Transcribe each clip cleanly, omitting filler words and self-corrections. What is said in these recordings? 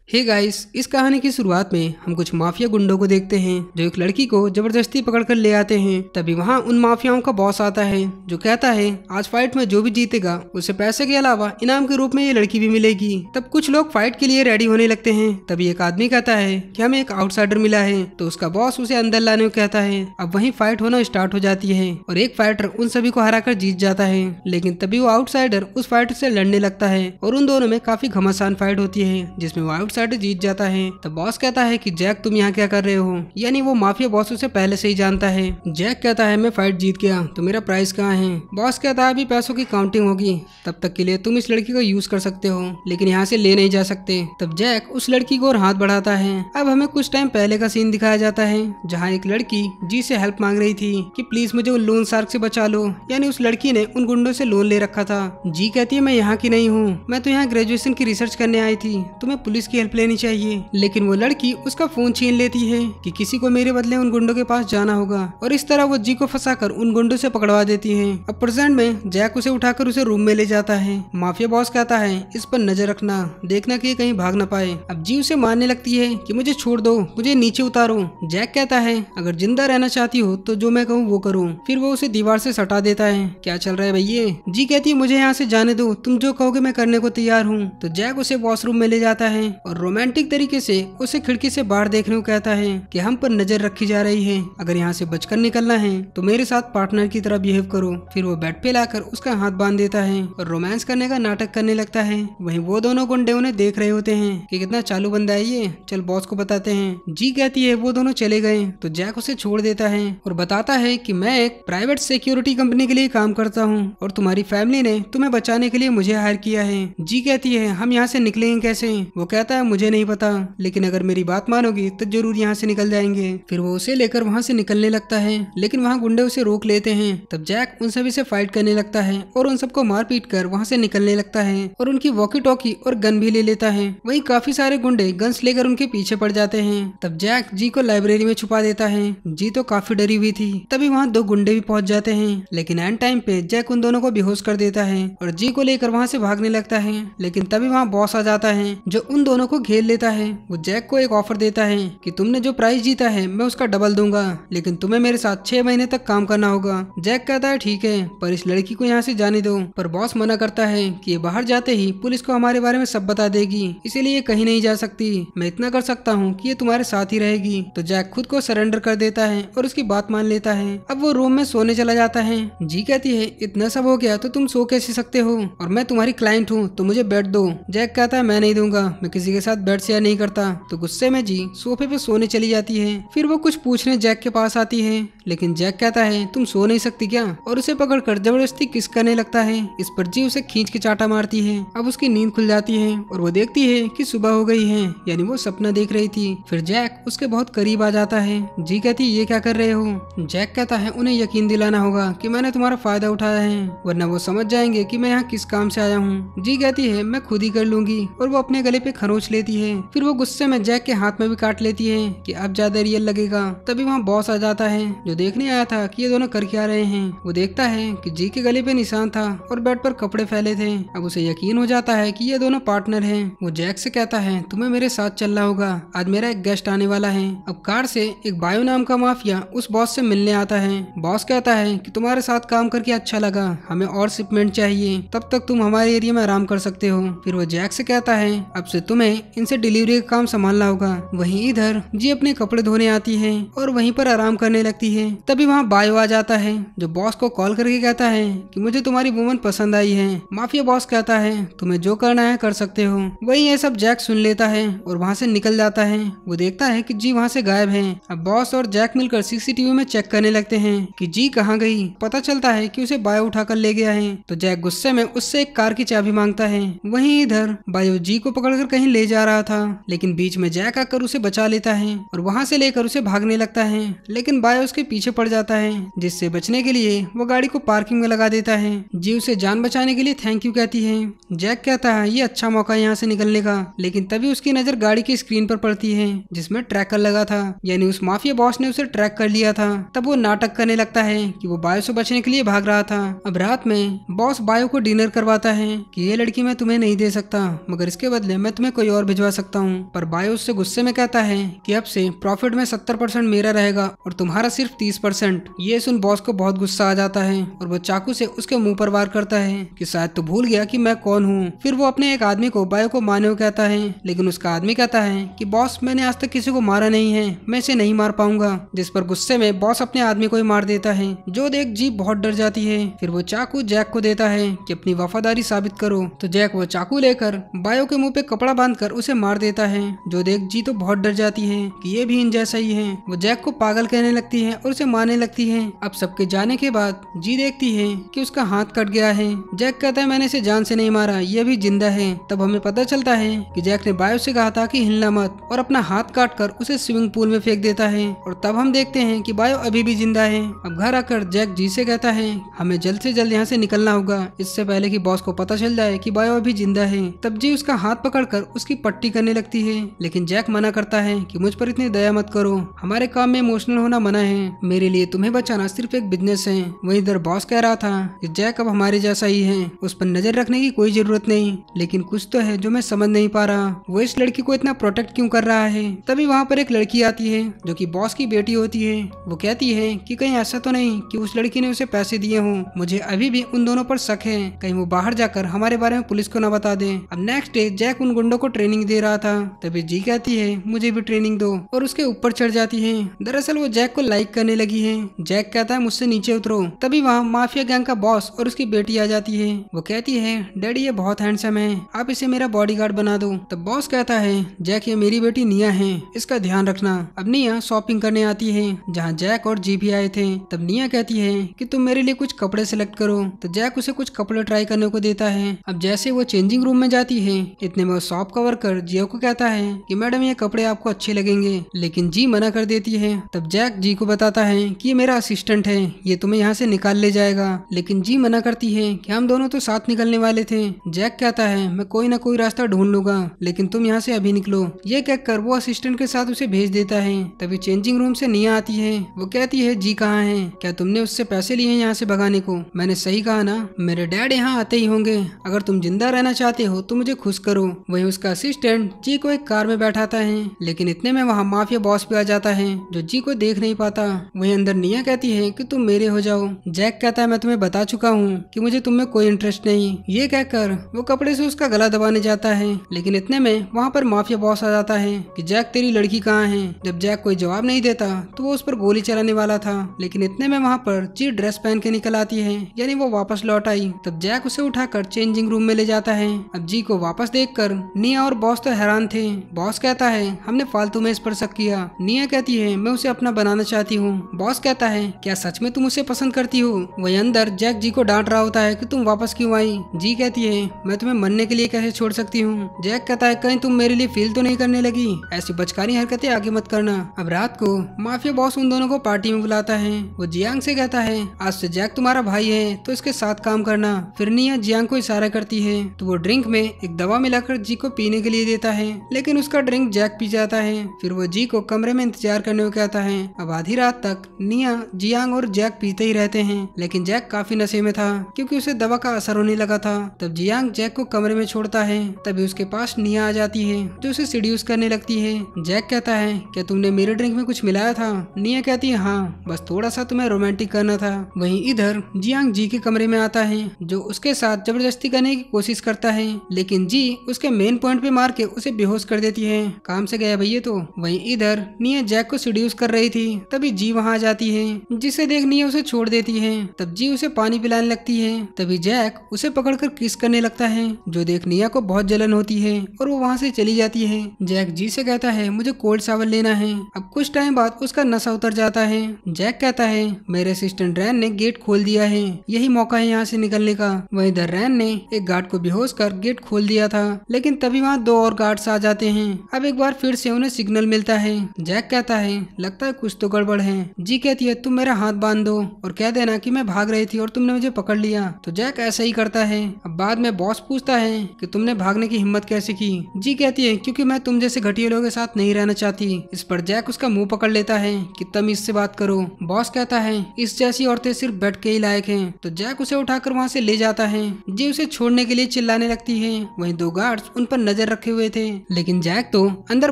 Hey guys, इस कहानी की शुरुआत में हम कुछ माफिया गुंडों को देखते हैं जो एक लड़की को जबरदस्ती पकड़कर ले आते हैं। तभी वहाँ उन माफियाओं का बॉस आता है जो कहता है आज फाइट में जो भी जीतेगा उसे पैसे के अलावा इनाम के रूप में ये लड़की भी मिलेगी। तब कुछ लोग फाइट के लिए रेडी होने लगते हैं। तभी एक आदमी कहता है कि हमें एक आउटसाइडर मिला है, तो उसका बॉस उसे अंदर लाने को कहता है। अब वहीं फाइट होना स्टार्ट हो जाती है और एक फाइटर उन सभी को हराकर जीत जाता है। लेकिन तभी वो आउटसाइडर उस फाइटर से लड़ने लगता है और उन दोनों में काफी घमासान फाइट होती है जिसमें वो आउटसाइडर जीत जाता है। तब बॉस कहता है कि जैक तुम यहाँ क्या कर रहे हो, यानी वो माफिया बॉस उसे पहले से ही जानता है। जैक कहता है मैं फाइट जीत गया तो मेरा प्राइस कहाँ है। बॉस कहता है अभी पैसों की काउंटिंग होगी, तब तक के लिए तुम इस लड़की को यूज कर सकते हो लेकिन यहाँ से ले नहीं जा सकते। तब जैक उस लड़की को और हाथ बढ़ाता है। अब हमें कुछ टाइम पहले का सीन दिखाया जाता है जहाँ एक लड़की जी से हेल्प मांग रही थी कि प्लीज मुझे उन लोन शार्क से बचा लो, यानी उस लड़की ने उन गुंडों से लोन ले रखा था। जी कहती है मैं यहाँ की नहीं हूँ, मैं तो यहाँ ग्रेजुएशन की रिसर्च करने आई थी, तुम्हें पुलिस की हेल्प लेनी चाहिए। लेकिन वो लड़की उसका फोन छीन लेती है कि किसी को मेरे बदले उन गुंडों के पास जाना होगा और इस तरह वो जी को फंसाकर उन गुंडों से पकड़वा देती है। अब प्रेजेंट में जैक उसे उठाकर उसे रूम में ले जाता है। माफिया बॉस कहता है इस पर नजर रखना, देखना कि ये कहीं भाग न पाए। अब जी उसे मारने लगती है कि मुझे छोड़ दो, मुझे नीचे उतारो। जैक कहता है अगर जिंदा रहना चाहती हो तो जो मैं कहूँ वो करो। फिर वो उसे दीवार से सटा देता है। क्या चल रहा है भैया। जी कहती है मुझे यहाँ से जाने दो, तुम जो कहोगे मैं करने को तैयार हूँ। तो जैक उसे वॉशरूम में ले जाता है और रोमांटिक तरीके से उसे खिड़की से बाहर देखने को कहता है कि हम पर नजर रखी जा रही है, अगर यहाँ से बचकर निकलना है तो मेरे साथ पार्टनर की तरह बिहेव करो। फिर वो बेड पे लाकर उसका हाथ बांध देता है और रोमांस करने का नाटक करने लगता है। वहीं वो दोनों गुंडे उन्हें देख रहे होते हैं कि कितना चालू बंदा है ये, चल बॉस को बताते हैं। जी कहती है वो दोनों चले गए तो जैक उसे छोड़ देता है और बताता है कि मैं एक प्राइवेट सिक्योरिटी कंपनी के लिए काम करता हूँ और तुम्हारी फैमिली ने तुम्हें बचाने के लिए मुझे हायर किया है। जी कहती है हम यहाँ से निकलेंगे कैसे। वो कहता है मुझे नहीं पता, लेकिन अगर मेरी बात मानोगी तो जरूर यहाँ से निकल जाएंगे। फिर वो उसे लेकर वहाँ से निकलने लगता है लेकिन वहाँ गुंडे उसे रोक लेते हैं। तब जैक उन सभी से फाइट करने लगता है और उन सबको मार पीट कर वहाँ से निकलने लगता है और उनकी वॉकी टॉकी और गन भी ले लेता है। वहीं काफी सारे गुंडे गन्स लेकर उनके पीछे पड़ जाते हैं। तब जैक जी को लाइब्रेरी में छुपा देता है। जी तो काफी डरी हुई थी। तभी वहाँ दो गुंडे भी पहुंच जाते हैं लेकिन एंड टाइम पे जैक उन दोनों को बेहोश कर देता है और जी को लेकर वहाँ से भागने लगता है। लेकिन तभी वहाँ बॉस आ जाता है जो उन दोनों को घेर लेता है। वो जैक को एक ऑफर देता है कि तुमने जो प्राइस जीता है मैं उसका डबल दूंगा, लेकिन तुम्हें मेरे साथ 6 महीने तक काम करना होगा। जैक कहता है ठीक है, पर इस लड़की को यहाँ से जाने दो। पर बॉस मना करता है कि ये बाहर जाते ही पुलिस को हमारे बारे में सब बता देगी, इसीलिए कहीं नहीं जा सकती। मैं इतना कर सकता हूँ कि ये तुम्हारे साथ ही रहेगी। तो जैक खुद को सरेंडर कर देता है और उसकी बात मान लेता है। अब वो रूम में सोने चला जाता है। जी कहती है इतना सब हो गया तो तुम सो कैसे सकते हो, और मैं तुम्हारी क्लाइंट हूँ तो मुझे बेड दो। जैक कहता है मैं नहीं दूंगा, मैं किसी के साथ बेड शेयर नहीं करता। तो गुस्से में जी सोफे पे सोने चली जाती है। फिर वो कुछ पूछने जैक के पास आती है लेकिन जैक कहता है तुम सो नहीं सकती क्या, और उसे पकड़कर जबरदस्ती किस करने लगता है। इस पर जी उसे खींच के चाटा मारती है। अब उसकी नींद खुल जाती है और वो देखती है कि सुबह हो गई है, यानी वो सपना देख रही थी। फिर जैक उसके बहुत करीब आ जाता है। जी कहती ये क्या कर रहे हो। जैक कहता है उन्हें यकीन दिलाना होगा कि मैंने तुम्हारा फायदा उठाया है, वरना वो समझ जाएंगे कि मैं यहाँ किस काम से आया हूँ। जी कहती है मैं खुद ही कर लूंगी और वो अपने गले पे खरोच लेती है। फिर वो गुस्से में जैक के हाथ में भी काट लेती है कि अब ज्यादा रियल लगेगा। तभी वहाँ बॉस आ जाता है जो देखने आया था कि ये दोनों कर क्या रहे हैं। वो देखता है कि जी के गले पे निशान था और बेड पर कपड़े फैले थे। अब उसे यकीन हो जाता है कि ये दोनों पार्टनर हैं। वो जैक से कहता है तुम्हें मेरे साथ चलना होगा, आज मेरा एक गेस्ट आने वाला है। अब कार से एक बायो नाम का माफिया उस बॉस से मिलने आता है। बॉस कहता है कि तुम्हारे साथ काम करके अच्छा लगा, हमें और शिपमेंट चाहिए, तब तक तुम हमारे एरिया में आराम कर सकते हो। फिर वो जैक से कहता है अब से तुम्हें इनसे डिलीवरी का काम संभालना होगा। वहीं इधर जी अपने कपड़े धोने आती है और वहीं पर आराम करने लगती है। तभी वहाँ बायो आ जाता है जो बॉस को कॉल करके कहता है कि मुझे तुम्हारी वुमन पसंद आई है। माफिया बॉस कहता है तुम्हें जो करना है कर सकते हो। वही ये सब जैक सुन लेता है और वहाँ से निकल जाता है। वो देखता है कि जी वहाँ से गायब है। अब बॉस और जैक मिलकर सीसीटीवी में चेक करने लगते हैं कि जी कहाँ गई। पता चलता है कि उसे बायो उठाकर ले गया है। तो जैक गुस्से में उससे एक कार की चाबी मांगता है। वहीं इधर बायो जी को पकड़कर कहीं ले जा रहा था, लेकिन बीच में जैक आकर उसे बचा लेता है और वहाँ से लेकर उसे भागने लगता है। लेकिन बायो उसके पीछे पड़ जाता है, जिससे बचने के लिए वो गाड़ी को पार्किंग में लगा देता है। जी उसे जान बचाने के लिए थैंक यू कहती है। जैक कहता है ये अच्छा मौका है यहाँ से निकलने का, लेकिन तभी उसकी नजर गाड़ी की स्क्रीन पर पड़ती है जिसमें ट्रैकर लगा था, यानी उस माफिया बॉस ने उसे ट्रैक कर लिया था। तब वो नाटक करने लगता है कि वो बायो से बचने के लिए भाग रहा था। अब रात में बॉस बायो को डिनर करवाता है कि ये लड़की मैं तुम्हें नहीं दे सकता, मगर इसके बदले मैं तुम्हें कोई और भिजवा सकता हूँ। पर बायो उससे गुस्से में कहता है कि अब से प्रॉफिट में 70% मेरा रहेगा और तुम्हारा सिर्फ 30%। ये सुन बॉस को बहुत गुस्सा आ जाता है और वो चाकू से उसके मुंह पर वार करता है कि शायद तू भूल गया कि मैं कौन हूँ। फिर वो अपने एक आदमी को बायो को मारने को कहता है, लेकिन उसका आदमी कहता है कि बॉस मैंने आज तक किसी को मारा नहीं है, मैं इसे नहीं मार पाऊंगा। जिस पर गुस्से में बॉस अपने आदमी को ही मार देता है, जो देख जी बहुत डर जाती है। फिर वो चाकू जैक को देता है कि अपनी वफादारी साबित करो। तो जैक वो चाकू लेकर बायो के मुंह पे कपड़ा बांधकर उसे मार देता है, जो देख जी तो बहुत डर जाती है कि ये भी इन जैसा ही है। वो जैक को पागल कहने लगती है और उसे मारने लगती है। अब सबके जाने के बाद जी देखती है कि उसका हाथ कट गया है। जैक कहता है मैंने इसे जान से नहीं मारा, ये भी जिंदा है। तब हमें पता चलता है कि जैक ने बायो से कहा था कि हिलना मत और अपना हाथ काट कर उसे स्विमिंग पूल में फेंक देता है। और तब हम देखते हैं कि बायो अभी भी जिंदा है। अब घर आकर जैक जी से कहता है हमें जल्द से जल्द यहाँ से निकलना होगा, इससे पहले कि बॉस को पता चल जाए कि बायो अभी जिंदा है। तब जी उसका हाथ पकड़कर उसकी पट्टी करने लगती है, लेकिन जैक मना करता है कि मुझ पर इतनी दया मत करो, हमारे काम में इमोशनल होना मना है, मेरे लिए तुम्हें बचाना सिर्फ एक बिजनेस है। वहीं इधर बॉस कह रहा था कि जैक अब हमारे जैसा ही है, उस पर नजर रखने की कोई जरूरत नहीं, लेकिन कुछ तो है जो मैं समझ नहीं पा रहा, वो इस लड़की को इतना प्रोटेक्ट क्यों कर रहा है। तभी वहाँ पर एक लड़की आती है जो कि बॉस की बेटी होती है। वो कहती है कि कहीं ऐसा तो नहीं कि उस लड़की ने उसे पैसे दिए हों, मुझे अभी भी उन दोनों पर शक है, कहीं वो बाहर जाकर हमारे बारे में पुलिस को न बता दे। अब नेक्स्ट डे जैक उन गुंडों को ट्रेनिंग दे रहा था, तभी जी कहती है मुझे भी ट्रेनिंग दो और उसके ऊपर चढ़ जाती है। दरअसल वो जैक को लाइक करने लगी है। जैक कहता है मुझसे नीचे उतरो। तभी वहाँ माफिया गैंग का बॉस और उसकी बेटी आ जाती है। वो कहती है डैडी ये बहुत हैंडसम है, आप इसे मेरा बॉडीगार्ड बना दो। तब बॉस कहता है जैक ये मेरी बेटी निया है, इसका ध्यान रखना। अब निया शॉपिंग करने आती है जहाँ जैक और जी भी आए थे। तब निया कहती है कि तुम मेरे लिए कुछ कपड़े सिलेक्ट करो। तो जैक उसे कुछ कपड़े ट्राई करने को देता है। अब जैसे वो चेंजिंग रूम में जाती है, इतने में शॉप का वर्कर जियो को कहता है कि मैडम ये कपड़े आपको अच्छे लगेंगे, लेकिन जी मना कर देती है। तब जैक जी को बताता है कि ये मेरा असिस्टेंट है, ये तुम्हें यहाँ से निकाल ले जाएगा, लेकिन जी मना करती है कि हम दोनों तो साथ निकलने वाले थे। जैक कहता है मैं कोई ना कोई रास्ता ढूंढ लूंगा, लेकिन तुम यहाँ से अभी निकलो। ये कहकर वो असिस्टेंट के साथ उसे भेज देता है। तभी चेंजिंग रूम से निया आती है। वो कहती है जी कहाँ है, क्या तुमने उससे पैसे लिए हैं यहाँ से भगाने को? मैंने सही कहा ना, मेरे डैड यहाँ आते ही होंगे, अगर तुम जिंदा रहना चाहते हो तो मुझे खुश करो। वहीं उसका असिस्टेंट जी को एक कार में बैठाता है, लेकिन इतने में वहाँ माफिया बॉस भी आ जाता है जो जी को देख नहीं पाता। वहीं अंदर निया कहती है कि तुम मेरे हो जाओ। जैक कहता है मैं तुम्हें बता चुका हूँ कि मुझे तुम में कोई इंटरेस्ट नहीं। ये कहकर वो कपड़े से उसका गला दबाने जाता है, लेकिन इतने में वहाँ पर माफिया बॉस आ जाता है कि जैक तेरी लड़की कहाँ है। जब जैक कोई जवाब नहीं देता तो वो उस पर गोली चलाने वाला था, लेकिन इतने में वहाँ पर जी ड्रेस पहन के निकल आती है, यानी वो वापस लौट आई। तब जैक उसे उठाकर चेंजिंग रूम में ले जाता है। अब जी को वापस देखकर निया और बॉस तो हैरान थे। बॉस कहता है हमने फालतू में इस पर शक किया। निया कहती है मैं उसे अपना बनाना चाहती हूँ। बॉस कहता है क्या सच में तुम उसे पसंद करती हो? वहीं अंदर जैक जी को डांट रहा होता है कि तुम वापस क्यों आई। जी कहती है मैं तुम्हें मरने के लिए कैसे छोड़ सकती हूँ। जैक कहता है कहीं तुम मेरे लिए फील तो नहीं करने लगी, ऐसी बचकानी हरकतें आगे मत करना। अब रात को माफिया बॉस उन दोनों को पार्टी में बुलाता है। वो जियांग से कहता है आज से जैक तुम्हारा भाई है तो इसके साथ काम करना। फिर निया जियांग को इशारा करती है तो वो ड्रिंक में एक दवा मिलाकर जी को पीने के लिए देता है, लेकिन उसका ड्रिंक जैक पी जाता है। फिर वो जी को कमरे में इंतजार करने को कहता है। अब आधी रात तक निया जियांग और जैक पीते ही रहते हैं, लेकिन जैक काफी नशे में था क्योंकि उसे दवा का असर होने लगा था। तब जियांग जैक को कमरे में छोड़ता है। तभी उसके पास निया आ जाती है जो उसे सीड्यूस करने लगती है। जैक कहता है क्या तुमने मेरे ड्रिंक में कुछ मिलाया था? निया कहती है हाँ, बस थोड़ा सा तुम्हें रोमांटिक करना था। वहीं इधर जियांग जी के कमरे में आता है जो उसके साथ जबरदस्ती करने की कोशिश करता है, लेकिन जी उसके मेन पॉइंट पे मार के उसे बेहोश कर देती है। काम से गया भैया तो। वहीं इधर निया जैक को सीड्यूस कर रही थी, तभी जी वहाँ आ जाती है, जिसे देख निया उसे छोड़ देती है। तब जी उसे पानी पिलाने लगती है। तभी जैक उसे पकड़कर किस करने लगता है, जो देख निया को बहुत जलन होती है और वो वहाँ से चली जाती है। जैक जी से कहता है मुझे कोल्ड शावर लेना है। अब कुछ टाइम बाद उसका नशा उतर जाता है। जैक कहता है मेरे असिस्टेंट रैन ने गेट खोल दिया है, यही मौका है यहाँ से निकलने का। वहीं इधर रैन ने एक गार्ड को बेहोश कर गेट खोल दिया था, लेकिन तभी वहाँ दो और गार्ड्स आ जाते हैं। अब एक बार फिर से उन्हें सिग्नल मिलता है। जैक कहता है लगता है कुछ तो गड़बड़ है। जी कहती है तुम मेरा हाथ बांध दो और कह देना कि मैं भाग रही थी और तुमने मुझे पकड़ लिया। तो जैक ऐसा ही करता है। अब बाद में बॉस पूछता है कि तुमने भागने की हिम्मत कैसे की? जी कहती है क्योंकि मैं तुम जैसे घटिया लोगों के साथ नहीं रहना चाहती। इस पर जैक उसका मुंह पकड़ लेता है कि तमीज से बात करो। बॉस कहता है इस जैसी औरतें सिर्फ बेड के ही लायक हैं। तो जैक उसे उठाकर वहाँ से ले जाता है। जी उसे छोड़ने के लिए चिल्लाने लगती है। वहीं दो गार्ड्स उन पर नजर चार्जर रखे हुए थे, लेकिन जैक तो अंदर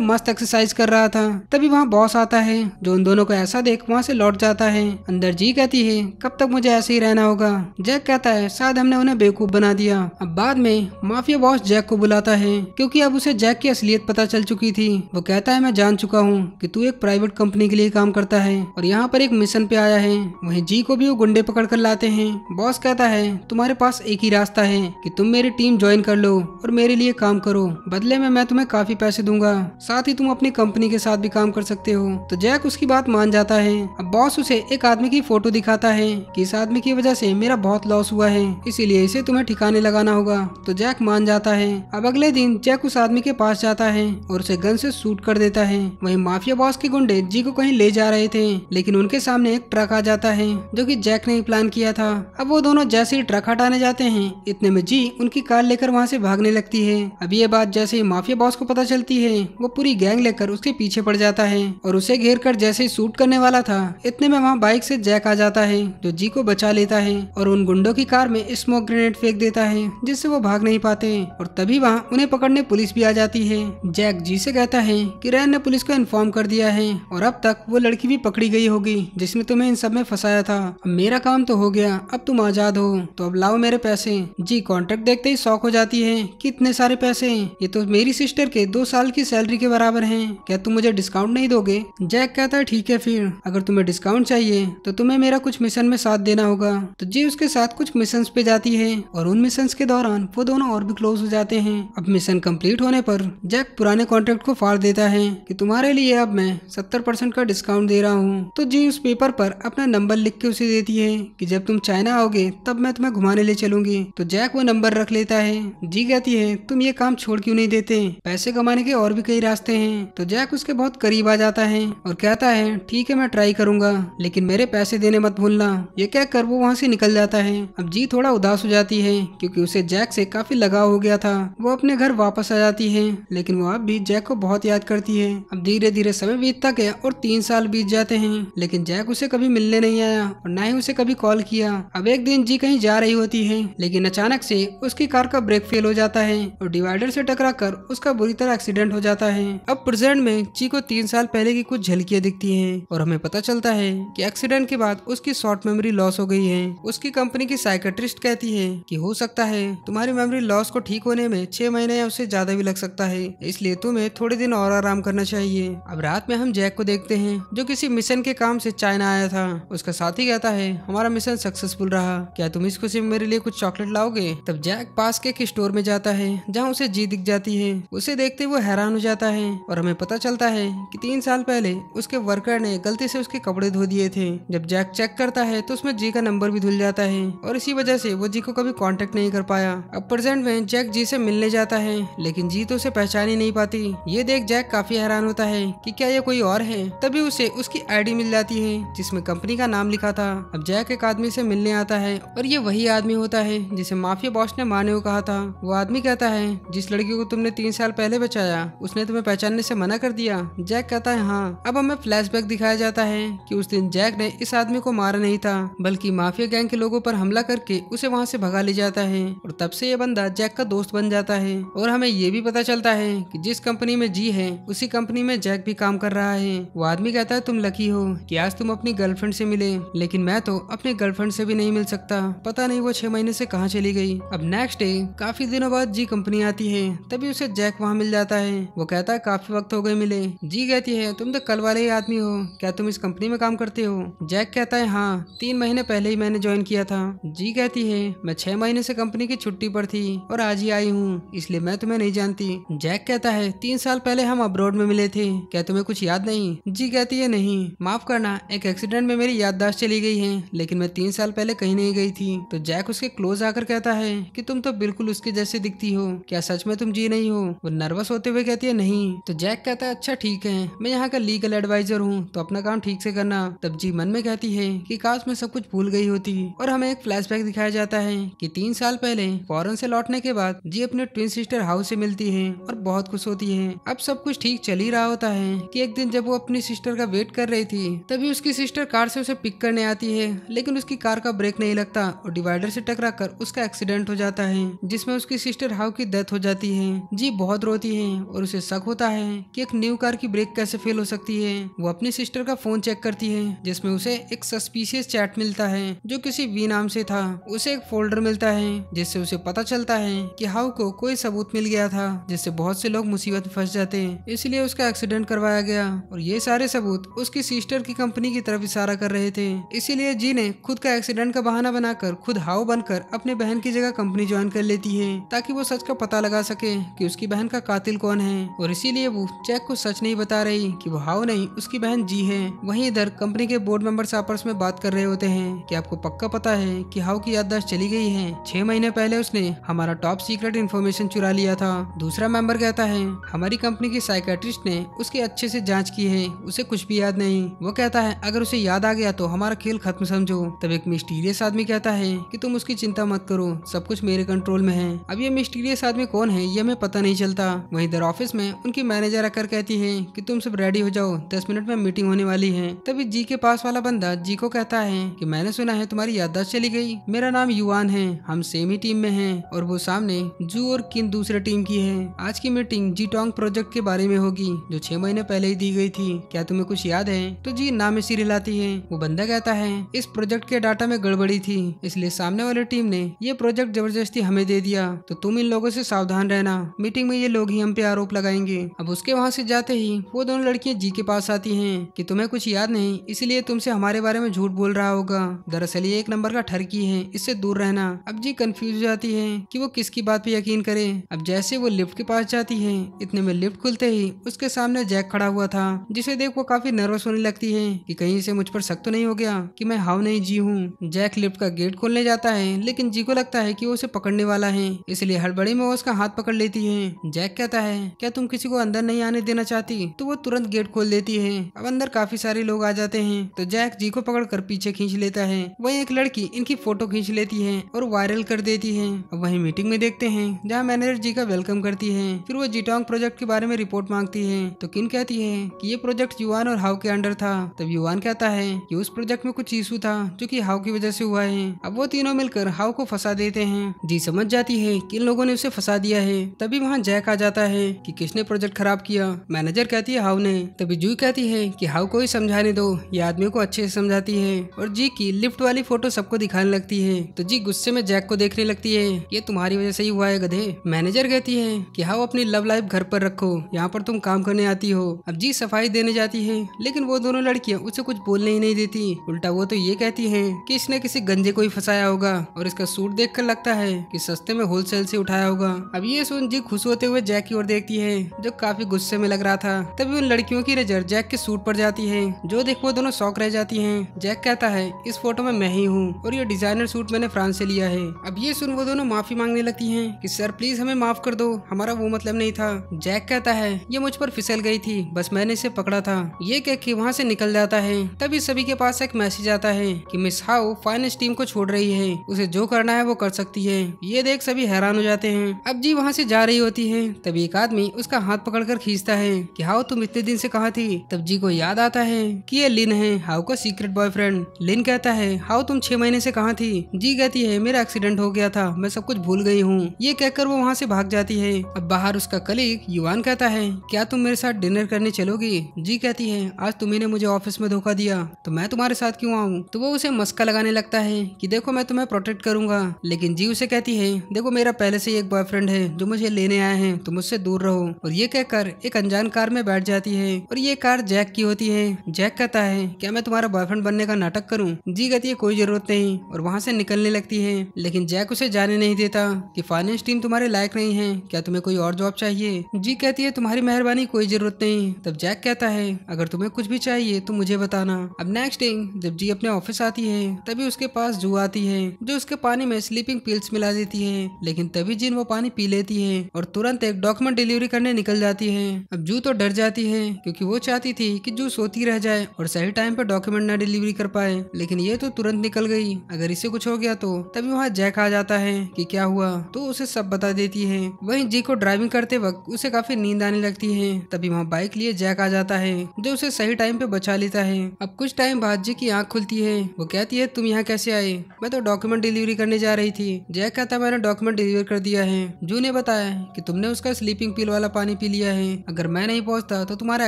मस्त एक्सरसाइज कर रहा था। तभी वहाँ बॉस आता है जो उन दोनों को ऐसा देख वहाँ से लौट जाता है। अंदर जी कहती है कब तक मुझे ऐसे ही रहना होगा। जैक कहता है शायद हमने उन्हें बेवकूफ बना दिया। अब बाद में माफिया बॉस जैक को बुलाता है क्योंकि अब उसे जैक की असलियत पता चल चुकी थी। वो कहता है मैं जान चुका हूँ कि तू एक प्राइवेट कंपनी के लिए काम करता है और यहाँ पर एक मिशन पे आया है। वहीं जी को भी वो गुंडे पकड़ कर लाते हैं। बॉस कहता है तुम्हारे पास एक ही रास्ता है कि तुम मेरी टीम ज्वाइन कर लो और मेरे लिए काम करो, बदले में मैं तुम्हें काफी पैसे दूंगा, साथ ही तुम अपनी कंपनी के साथ भी काम कर सकते हो। तो जैक उसकी बात मान जाता है। अब बॉस उसे एक आदमी की फोटो दिखाता है कि इस आदमी की वजह से मेरा बहुत लॉस हुआ है, इसीलिए इसे तुम्हें ठिकाने लगाना होगा। तो जैक मान जाता है। अब अगले दिन जैक उस आदमी के पास जाता है और उसे गन से शूट कर देता है। वहीं माफिया बॉस के गुंडे जी को कहीं ले जा रहे थे, लेकिन उनके सामने एक ट्रक आ जाता है जो कि जैक ने ही प्लान किया था। अब वो दोनों जैसे ही ट्रक हटाने जाते हैं, इतने में जी उनकी कार लेकर वहाँ से भागने लगती है। अब ये बात जैसे ही माफिया बॉस को पता चलती है, वो पूरी गैंग लेकर उसके पीछे पड़ जाता है और उसे घेर कर जैसे ही शूट करने वाला था, इतने में वहाँ बाइक से जैक आ जाता है जो जी को बचा लेता है और उन गुंडों की कार में स्मोक ग्रेनेड फेंक देता है जिससे वो भाग नहीं पाते। और तभी वहाँ उन्हें पकड़ने पुलिस भी आ जाती है। जैक जी से कहता है कि रैन ने पुलिस को इन्फॉर्म कर दिया है और अब तक वो लड़की भी पकड़ी गई होगी जिसने तुम्हें इन सब में फंसाया था। अब मेरा काम तो हो गया, अब तुम आजाद हो, तो अब लाओ मेरे पैसे। जी कॉन्ट्रैक्ट देखते ही शॉक हो जाती है कि इतने सारे पैसे, ये तो मेरी सिस्टर के 2 साल की सैलरी के बराबर हैं, क्या तुम मुझे डिस्काउंट नहीं दोगे? जैक कहता है ठीक है, फिर अगर तुम्हें डिस्काउंट चाहिए तो तुम्हें मेरा कुछ मिशन में साथ देना होगा। तो जी उसके साथ कुछ मिशन पे जाती है और उन मिशन के दौरान वो दोनों और भी क्लोज हो जाते हैं। अब मिशन कंप्लीट होने पर जैक पुराने कॉन्ट्रैक्ट को फाड़ देता है कि तुम्हारे लिए अब मैं 70% का डिस्काउंट दे रहा हूँ। तो जी उस पेपर पर अपना नंबर लिख के उसे देती है कि जब तुम चाइना आओगे तब मैं तुम्हें घुमाने ले चलूंगी। तो जैक वो नंबर रख लेता है। जी कहती है तुम ये काम छोड़ क्यों नहीं देते, पैसे कमाने के और भी कई रास्ते हैं। तो जैक उसके बहुत करीब आ जाता है और कहता है ठीक है मैं ट्राई करूंगा, लेकिन मेरे पैसे देने मत भूलना। ये कहकर वो वहाँ से निकल जाता है। अब जी थोड़ा उदास हो जाती है क्योंकि उसे जैक से काफी लगाव हो गया था। वो अपने घर वापस आ जाती है, लेकिन वो अब भी जैक को बहुत याद करती है। अब धीरे धीरे समय बीतता गया और 3 साल बीत जाते हैं, लेकिन जैक उसे कभी मिलने नहीं आया और ना ही उसे कभी कॉल किया। अब एक दिन जी कहीं जा रही होती है, लेकिन अचानक से उसकी कार का ब्रेक फेल हो जाता है और डिवाइडर से टकरा कर उसका बुरी तरह एक्सीडेंट हो जाता है। अब प्रेजेंट में जी को 3 साल पहले की कुछ झलकियां दिखती हैं और हमें पता चलता है कि एक्सीडेंट के बाद उसकी शॉर्ट मेमोरी लॉस हो गई है। उसकी कंपनी की साइकेट्रिस्ट कहती है कि हो सकता है तुम्हारी मेमोरी लॉस को ठीक होने में 6 महीने या उससे ज्यादा भी लग सकता है, इसलिए तुम्हें थोड़े दिन और आराम करना चाहिए। अब रात में हम जैक को देखते हैं जो किसी मिशन के काम से चाइना आया था। उसका साथी कहता है हमारा मिशन सक्सेसफुल रहा, क्या तुम इस खुशी में मेरे लिए कुछ चॉकलेट लाओगे? तब जैक पास के एक स्टोर में जाता है जहाँ उसे जी दिख जाती है। उसे देखते वो हैरान हो जाता है और हमें पता चलता है कि 3 साल पहले उसके वर्कर ने गलती से उसके कपड़े धो दिए थे। जब जैक चेक करता है तो उसमें जी का नंबर भी धुल जाता है और इसी वजह से वो जी को कभी कांटेक्ट नहीं कर पाया। अब प्रेजेंट में जैक जी से मिलने जाता है, लेकिन जी तो उसे पहचान ही नहीं पाती। ये देख जैक काफी हैरान होता है कि क्या ये कोई और है। तभी उसे उसकी आईडी मिल जाती है जिसमें कंपनी का नाम लिखा था। अब जैक एक आदमी से मिलने आता है और ये वही आदमी होता है जिसे माफिया बॉस ने मारने को कहा था। वो आदमी कहता है जिस लड़की को तुमने 3 साल पहले बचाया उसने तुम्हें पहचानने से मना कर दिया। जैक कहता है हाँ। अब हमें फ्लैशबैक दिखाया जाता है कि उस दिन जैक ने इस आदमी को मारा नहीं था, बल्कि माफिया गैंग के लोगों पर हमला करके उसे वहाँ से भगा ले जाता है और तब से ये बंदा जैक का दोस्त बन जाता है। और हमें ये भी पता चलता है कि जिस कंपनी में जी है उसी कंपनी में जैक भी काम कर रहा है। वो आदमी कहता है तुम लकी हो कि आज तुम अपनी गर्लफ्रेंड से मिले, लेकिन मैं तो अपनी गर्लफ्रेंड से भी नहीं मिल सकता, पता नहीं वो 6 महीने से कहाँ चली गई। अब नेक्स्ट डे काफी दिनों बाद जी कंपनी आती है, तभी उसे जैक वहाँ मिल जाता है। वो कहता है काफी वक्त हो गए मिले। जी कहती है तुम तो कल वाले ही आदमी हो, क्या तुम इस कंपनी में काम करते हो? जैक कहता है हाँ, 3 महीने पहले ही मैंने ज्वाइन किया था। जी कहती है मैं 6 महीने से कंपनी की छुट्टी पर थी और आज ही आई हूँ, इसलिए मैं तुम्हें नहीं जानती। जैक कहता है 3 साल पहले हम अब्रॉड में मिले थे, क्या तुम्हें कुछ याद नहीं? जी कहती है नहीं, माफ करना, एक एक्सीडेंट में मेरी याददाश्त चली गई है, लेकिन मैं 3 साल पहले कहीं नहीं गई थी। तो जैक उसके क्लोज आकर कहता है कि तुम तो बिल्कुल उसके जैसे दिखती हो, क्या सच में तुम जी नहीं हो? वो नर्वस होते हुए कहती है नहीं। तो जैक कहता है अच्छा ठीक है, मैं यहाँ का लीगल एडवाइजर हूँ, तो अपना काम ठीक से करना। तब जी मन में कहती है कि काश मैं सब कुछ भूल गई होती। और हमें एक फ्लैशबैक दिखाया जाता है कि 3 साल पहले फॉरेन से लौटने के बाद जी अपने ट्विन सिस्टर हाउस से मिलती है और बहुत खुश होती है। अब सब कुछ ठीक चल ही रहा होता है कि एक दिन जब वो अपनी सिस्टर का वेट कर रही थी, तभी उसकी सिस्टर कार से उसे पिक करने आती है, लेकिन उसकी कार का ब्रेक नहीं लगता और डिवाइडर से टकरा कर उसका एक्सीडेंट हो जाता है, जिसमें उसकी सिस्टर हाउ की डेथ हो जाती है। जी बहुत रोती है और उसे शक होता है कि एक न्यू कार की ब्रेक कैसे फेल हो सकती है। वो अपनी सिस्टर का फोन चेक करती है जिसमें उसे एक सस्पिशियस चैट मिलता है जो किसी वी नाम से था। उसे एक फोल्डर मिलता है जिससे उसे पता चलता है कि हाउ को कोई सबूत मिल गया था जिससे बहुत से लोग मुसीबत में फंस जाते हैं, इसलिए उसका एक्सीडेंट करवाया गया। और ये सारे सबूत उसकी सिस्टर की कंपनी की तरफ इशारा कर रहे थे। इसीलिए जी ने खुद का एक्सीडेंट का बहाना बनाकर खुद हाउ बनकर अपने बहन की जगह कंपनी ज्वाइन कर लेती है ताकि वो सच का पता लगा सके कि उसकी बहन का कातिल कौन है। और इसीलिए वो जैक को सच नहीं बता रही कि वो हाउ नहीं उसकी बहन जी है। वहीं इधर कंपनी के बोर्ड मेंबर्स आपस में बात कर रहे होते हैं कि आपको पक्का पता है कि हाउ की याददाश्त चली गई है। 6 महीने पहले उसने हमारा टॉप सीक्रेट इन्फॉर्मेशन चुरा लिया था। दूसरा मेंबर कहता है हमारी कंपनी की साइकेट्रिस्ट ने उसकी अच्छे से जांच की है, उसे कुछ भी याद नहीं। वो कहता है अगर उसे याद आ गया तो हमारा खेल खत्म समझो। तब एक मिस्टीरियस आदमी कहता है कि तुम उसकी चिंता मत करो, सब कुछ मेरे कंट्रोल में है। अब ये मिस्टीरियस आदमी कौन है ये हमें पता नहीं चलता। वहीं इधर ऑफिस में उनकी मैनेजर आकर कहती है कि तुम सब रेडी हो जाओ, 10 मिनट में मीटिंग होने वाली है। तभी जी के पास वाला बंदा जी को कहता है कि मैंने सुना है तुम्हारी याददाश्त चली गई, मेरा नाम युवान है, हम सेम ही टीम में हैं। और वो सामने जू और किन दूसरे टीम की है। आज की मीटिंग जी टोंग प्रोजेक्ट के बारे में होगी जो 6 महीने पहले ही दी गई थी, क्या तुम्हें कुछ याद है? तो जी नाम में सिर हिलाती है। वो बंदा कहता है इस प्रोजेक्ट के डाटा में गड़बड़ी थी, इसलिए सामने वाली टीम ने ये प्रोजेक्ट जबरदस्ती हमें दे दिया, तो तुम इन लोगों से सावधान रहना, मीटिंग में ये लोग ही हम पे आरोप लगाएंगे। अब उसके वहाँ से जाते ही वो दोनों लड़कियां जी के पास आती हैं कि तुम्हें कुछ याद नहीं, इसलिए तुमसे हमारे बारे में झूठ बोल रहा होगा, दरअसल ये एक नंबर का ठरकी है, इससे दूर रहना। अब जी कंफ्यूज हो जाती है कि वो किसकी बात पे यकीन करे। अब जैसे वो लिफ्ट के पास जाती है इतने में लिफ्ट खुलते ही उसके सामने जैक खड़ा हुआ था, जिसे देख वो काफी नर्वस होने लगती है कि कहीं से मुझ पर शक तो नहीं हो गया कि मैं हाउ नहीं जी हूँ। जैक लिफ्ट का गेट खोलने जाता है लेकिन जी को लगता है कि वो उसे पकड़ने वाला है, इसलिए हड़बड़ी में वो उसका हाथ पकड़ लेती है। जैक कहता है क्या तुम किसी को अंदर नहीं आने देना चाहती? तो वो तुरंत गेट खोल देती है। अब अंदर काफी सारे लोग आ जाते हैं तो जैक जी को पकड़कर पीछे खींच लेता है। वहीं एक लड़की इनकी फोटो खींच लेती है और वायरल कर देती है। अब वहीं मीटिंग में देखते हैं जहाँ मैनेजर जी का वेलकम करती है, फिर वो जीटोंग प्रोजेक्ट के बारे में रिपोर्ट मांगती है। तो किन कहती है कि ये प्रोजेक्ट युवान और हाउ के अंडर था। तब युवान कहता है कि उस प्रोजेक्ट में कुछ इशू था जो कि हाउ की वजह से हुआ है। अब वो तीनों मिलकर हाउ को फंसा देते हैं। जी समझ जाती है कि इन लोगों ने उसे फंसा दिया है। तभी वहाँ जैक आ जाता है कि किसने प्रोजेक्ट खराब किया। मैनेजर कहती है हाउ ने। तभी जू कहती है कि हाउ को ही समझाने दो, ये आदमियों को अच्छे से समझाती है और जी की लिफ्ट वाली फोटो सबको दिखाने लगती है। तो जी गुस्से में जैक को देखने लगती है, ये तुम्हारी वजह से ही हुआ है गधे। मैनेजर कहती है कि हाउ अपनी लव लाइफ घर पर रखो, यहाँ पर तुम काम करने आती हो। अब जी सफाई देने जाती है लेकिन वो दोनों लड़कियां उसे कुछ बोलने ही नहीं देती, उल्टा वो तो ये कहती है कि इसने किसी गंजे को ही फंसाया होगा और इसका सूट देखकर लगता है कि सस्ते में होलसेल से उठाया होगा। अब ये सुन जी खुश होते हुए जैक की ओर देखती है जो काफी गुस्से में लग रहा था। तभी उन लड़कियों की नजर जैक के सूट पर जाती है जो देख वो दोनों शौक रह जाती हैं। जैक कहता है इस फोटो में मैं ही हूँ और ये डिजाइनर सूट मैंने फ्रांस से लिया है। अब ये सुन वो दोनों माफी मांगने लगती हैं कि सर प्लीज हमें माफ कर दो, हमारा वो मतलब नहीं था। जैक कहता है ये मुझ पर फिसल गई थी, बस मैंने इसे पकड़ा था। ये कह के वहाँ से निकल जाता है। तभी सभी के पास एक मैसेज आता है कि मिस हाउ फाइनेंस टीम को छोड़ रही है, उसे जो करना है वो कर सकती है। ये देख सभी हैरान हो जाते हैं। अब जी वहाँ से जा रही होती है तभी एक आदमी उसका हाथ पकड़कर खींचता है कि हाउ तुम इतने दिन से कहाँ थी। तब जी को याद आता है कि ये लिन है हाउ का सीक्रेट बॉयफ्रेंड। लिन कहता है हाउ तुम 6 महीने से कहाँ थी। जी कहती है मेरा एक्सीडेंट हो गया था, मैं सब कुछ भूल गई हूँ। ये कहकर वो वहाँ से भाग जाती है। अब बाहर उसका कलीग युवान कहता है क्या तुम मेरे साथ डिनर करने चलोगी। जी कहती है आज तुम्ही ने मुझे ऑफिस में धोखा दिया तो मैं तुम्हारे साथ क्यों आऊँ। तो वो उसे मस्का लगाने लगता है कि देखो मैं तुम्हें प्रोटेक्ट करूंगा, लेकिन जी उसे कहती है देखो मेरा पहले से ही एक बॉयफ्रेंड है जो मुझे लेने आया है, तो मुझसे दूर रहो। और ये कहकर एक अनजान कार में बैठ जाती है और ये कार जैक की होती है। जैक कहता है क्या मैं तुम्हारा बॉयफ्रेंड बनने का नाटक करूं। जी कहती है कोई जरूरत नहीं और वहाँ से निकलने लगती है, लेकिन जैक उसे जाने नहीं देता कि फाइनेंस टीम तुम्हारे लायक नहीं है, क्या तुम्हें कोई और जॉब चाहिए। जी कहती है तुम्हारी मेहरबानी कोई जरूरत नहीं। तब जैक कहता है अगर तुम्हें कुछ भी चाहिए तो मुझे बताना। अब नेक्स्ट डे जब जी अपने ऑफिस आती है तभी उसके पास जू आती है जो उसके पानी में स्लीपिंग पिल्स मिला देती है, लेकिन तभी जिन वो पानी पी लेती है और तुरंत एक डॉक्यूमेंट डिलीवरी करने निकल जाती है। अब जू तो डर जाती है क्योंकि वो चाहती थी कि जू सोती रह जाए और सही टाइम पे डॉक्यूमेंट न डिलीवरी कर पाए, लेकिन ये तो तुरंत निकल गई, अगर इसे कुछ हो गया तो। तभी वहाँ जैक आ जाता है कि क्या हुआ, तो उसे सब बता देती है। वहीं जी को ड्राइविंग करते वक्त उसे काफी नींद आने लगती है। तभी वहाँ बाइक लिए जैक आ जाता है जो उसे सही टाइम पे बचा लेता है। अब कुछ टाइम बाद जी की आँख खुलती है। वो कहती है तुम यहाँ कैसे आए। मैं तो डॉक्यूमेंट डिलीवरी करने जा रही थी। जैक कहता मैंने डॉक्यूमेंट डिलीवर कर दिया है। जू ने बताया बताता है कि तुमने उसका स्लीपिंग पिल वाला पानी पी लिया है, अगर मैं नहीं पहुंचता तो तुम्हारा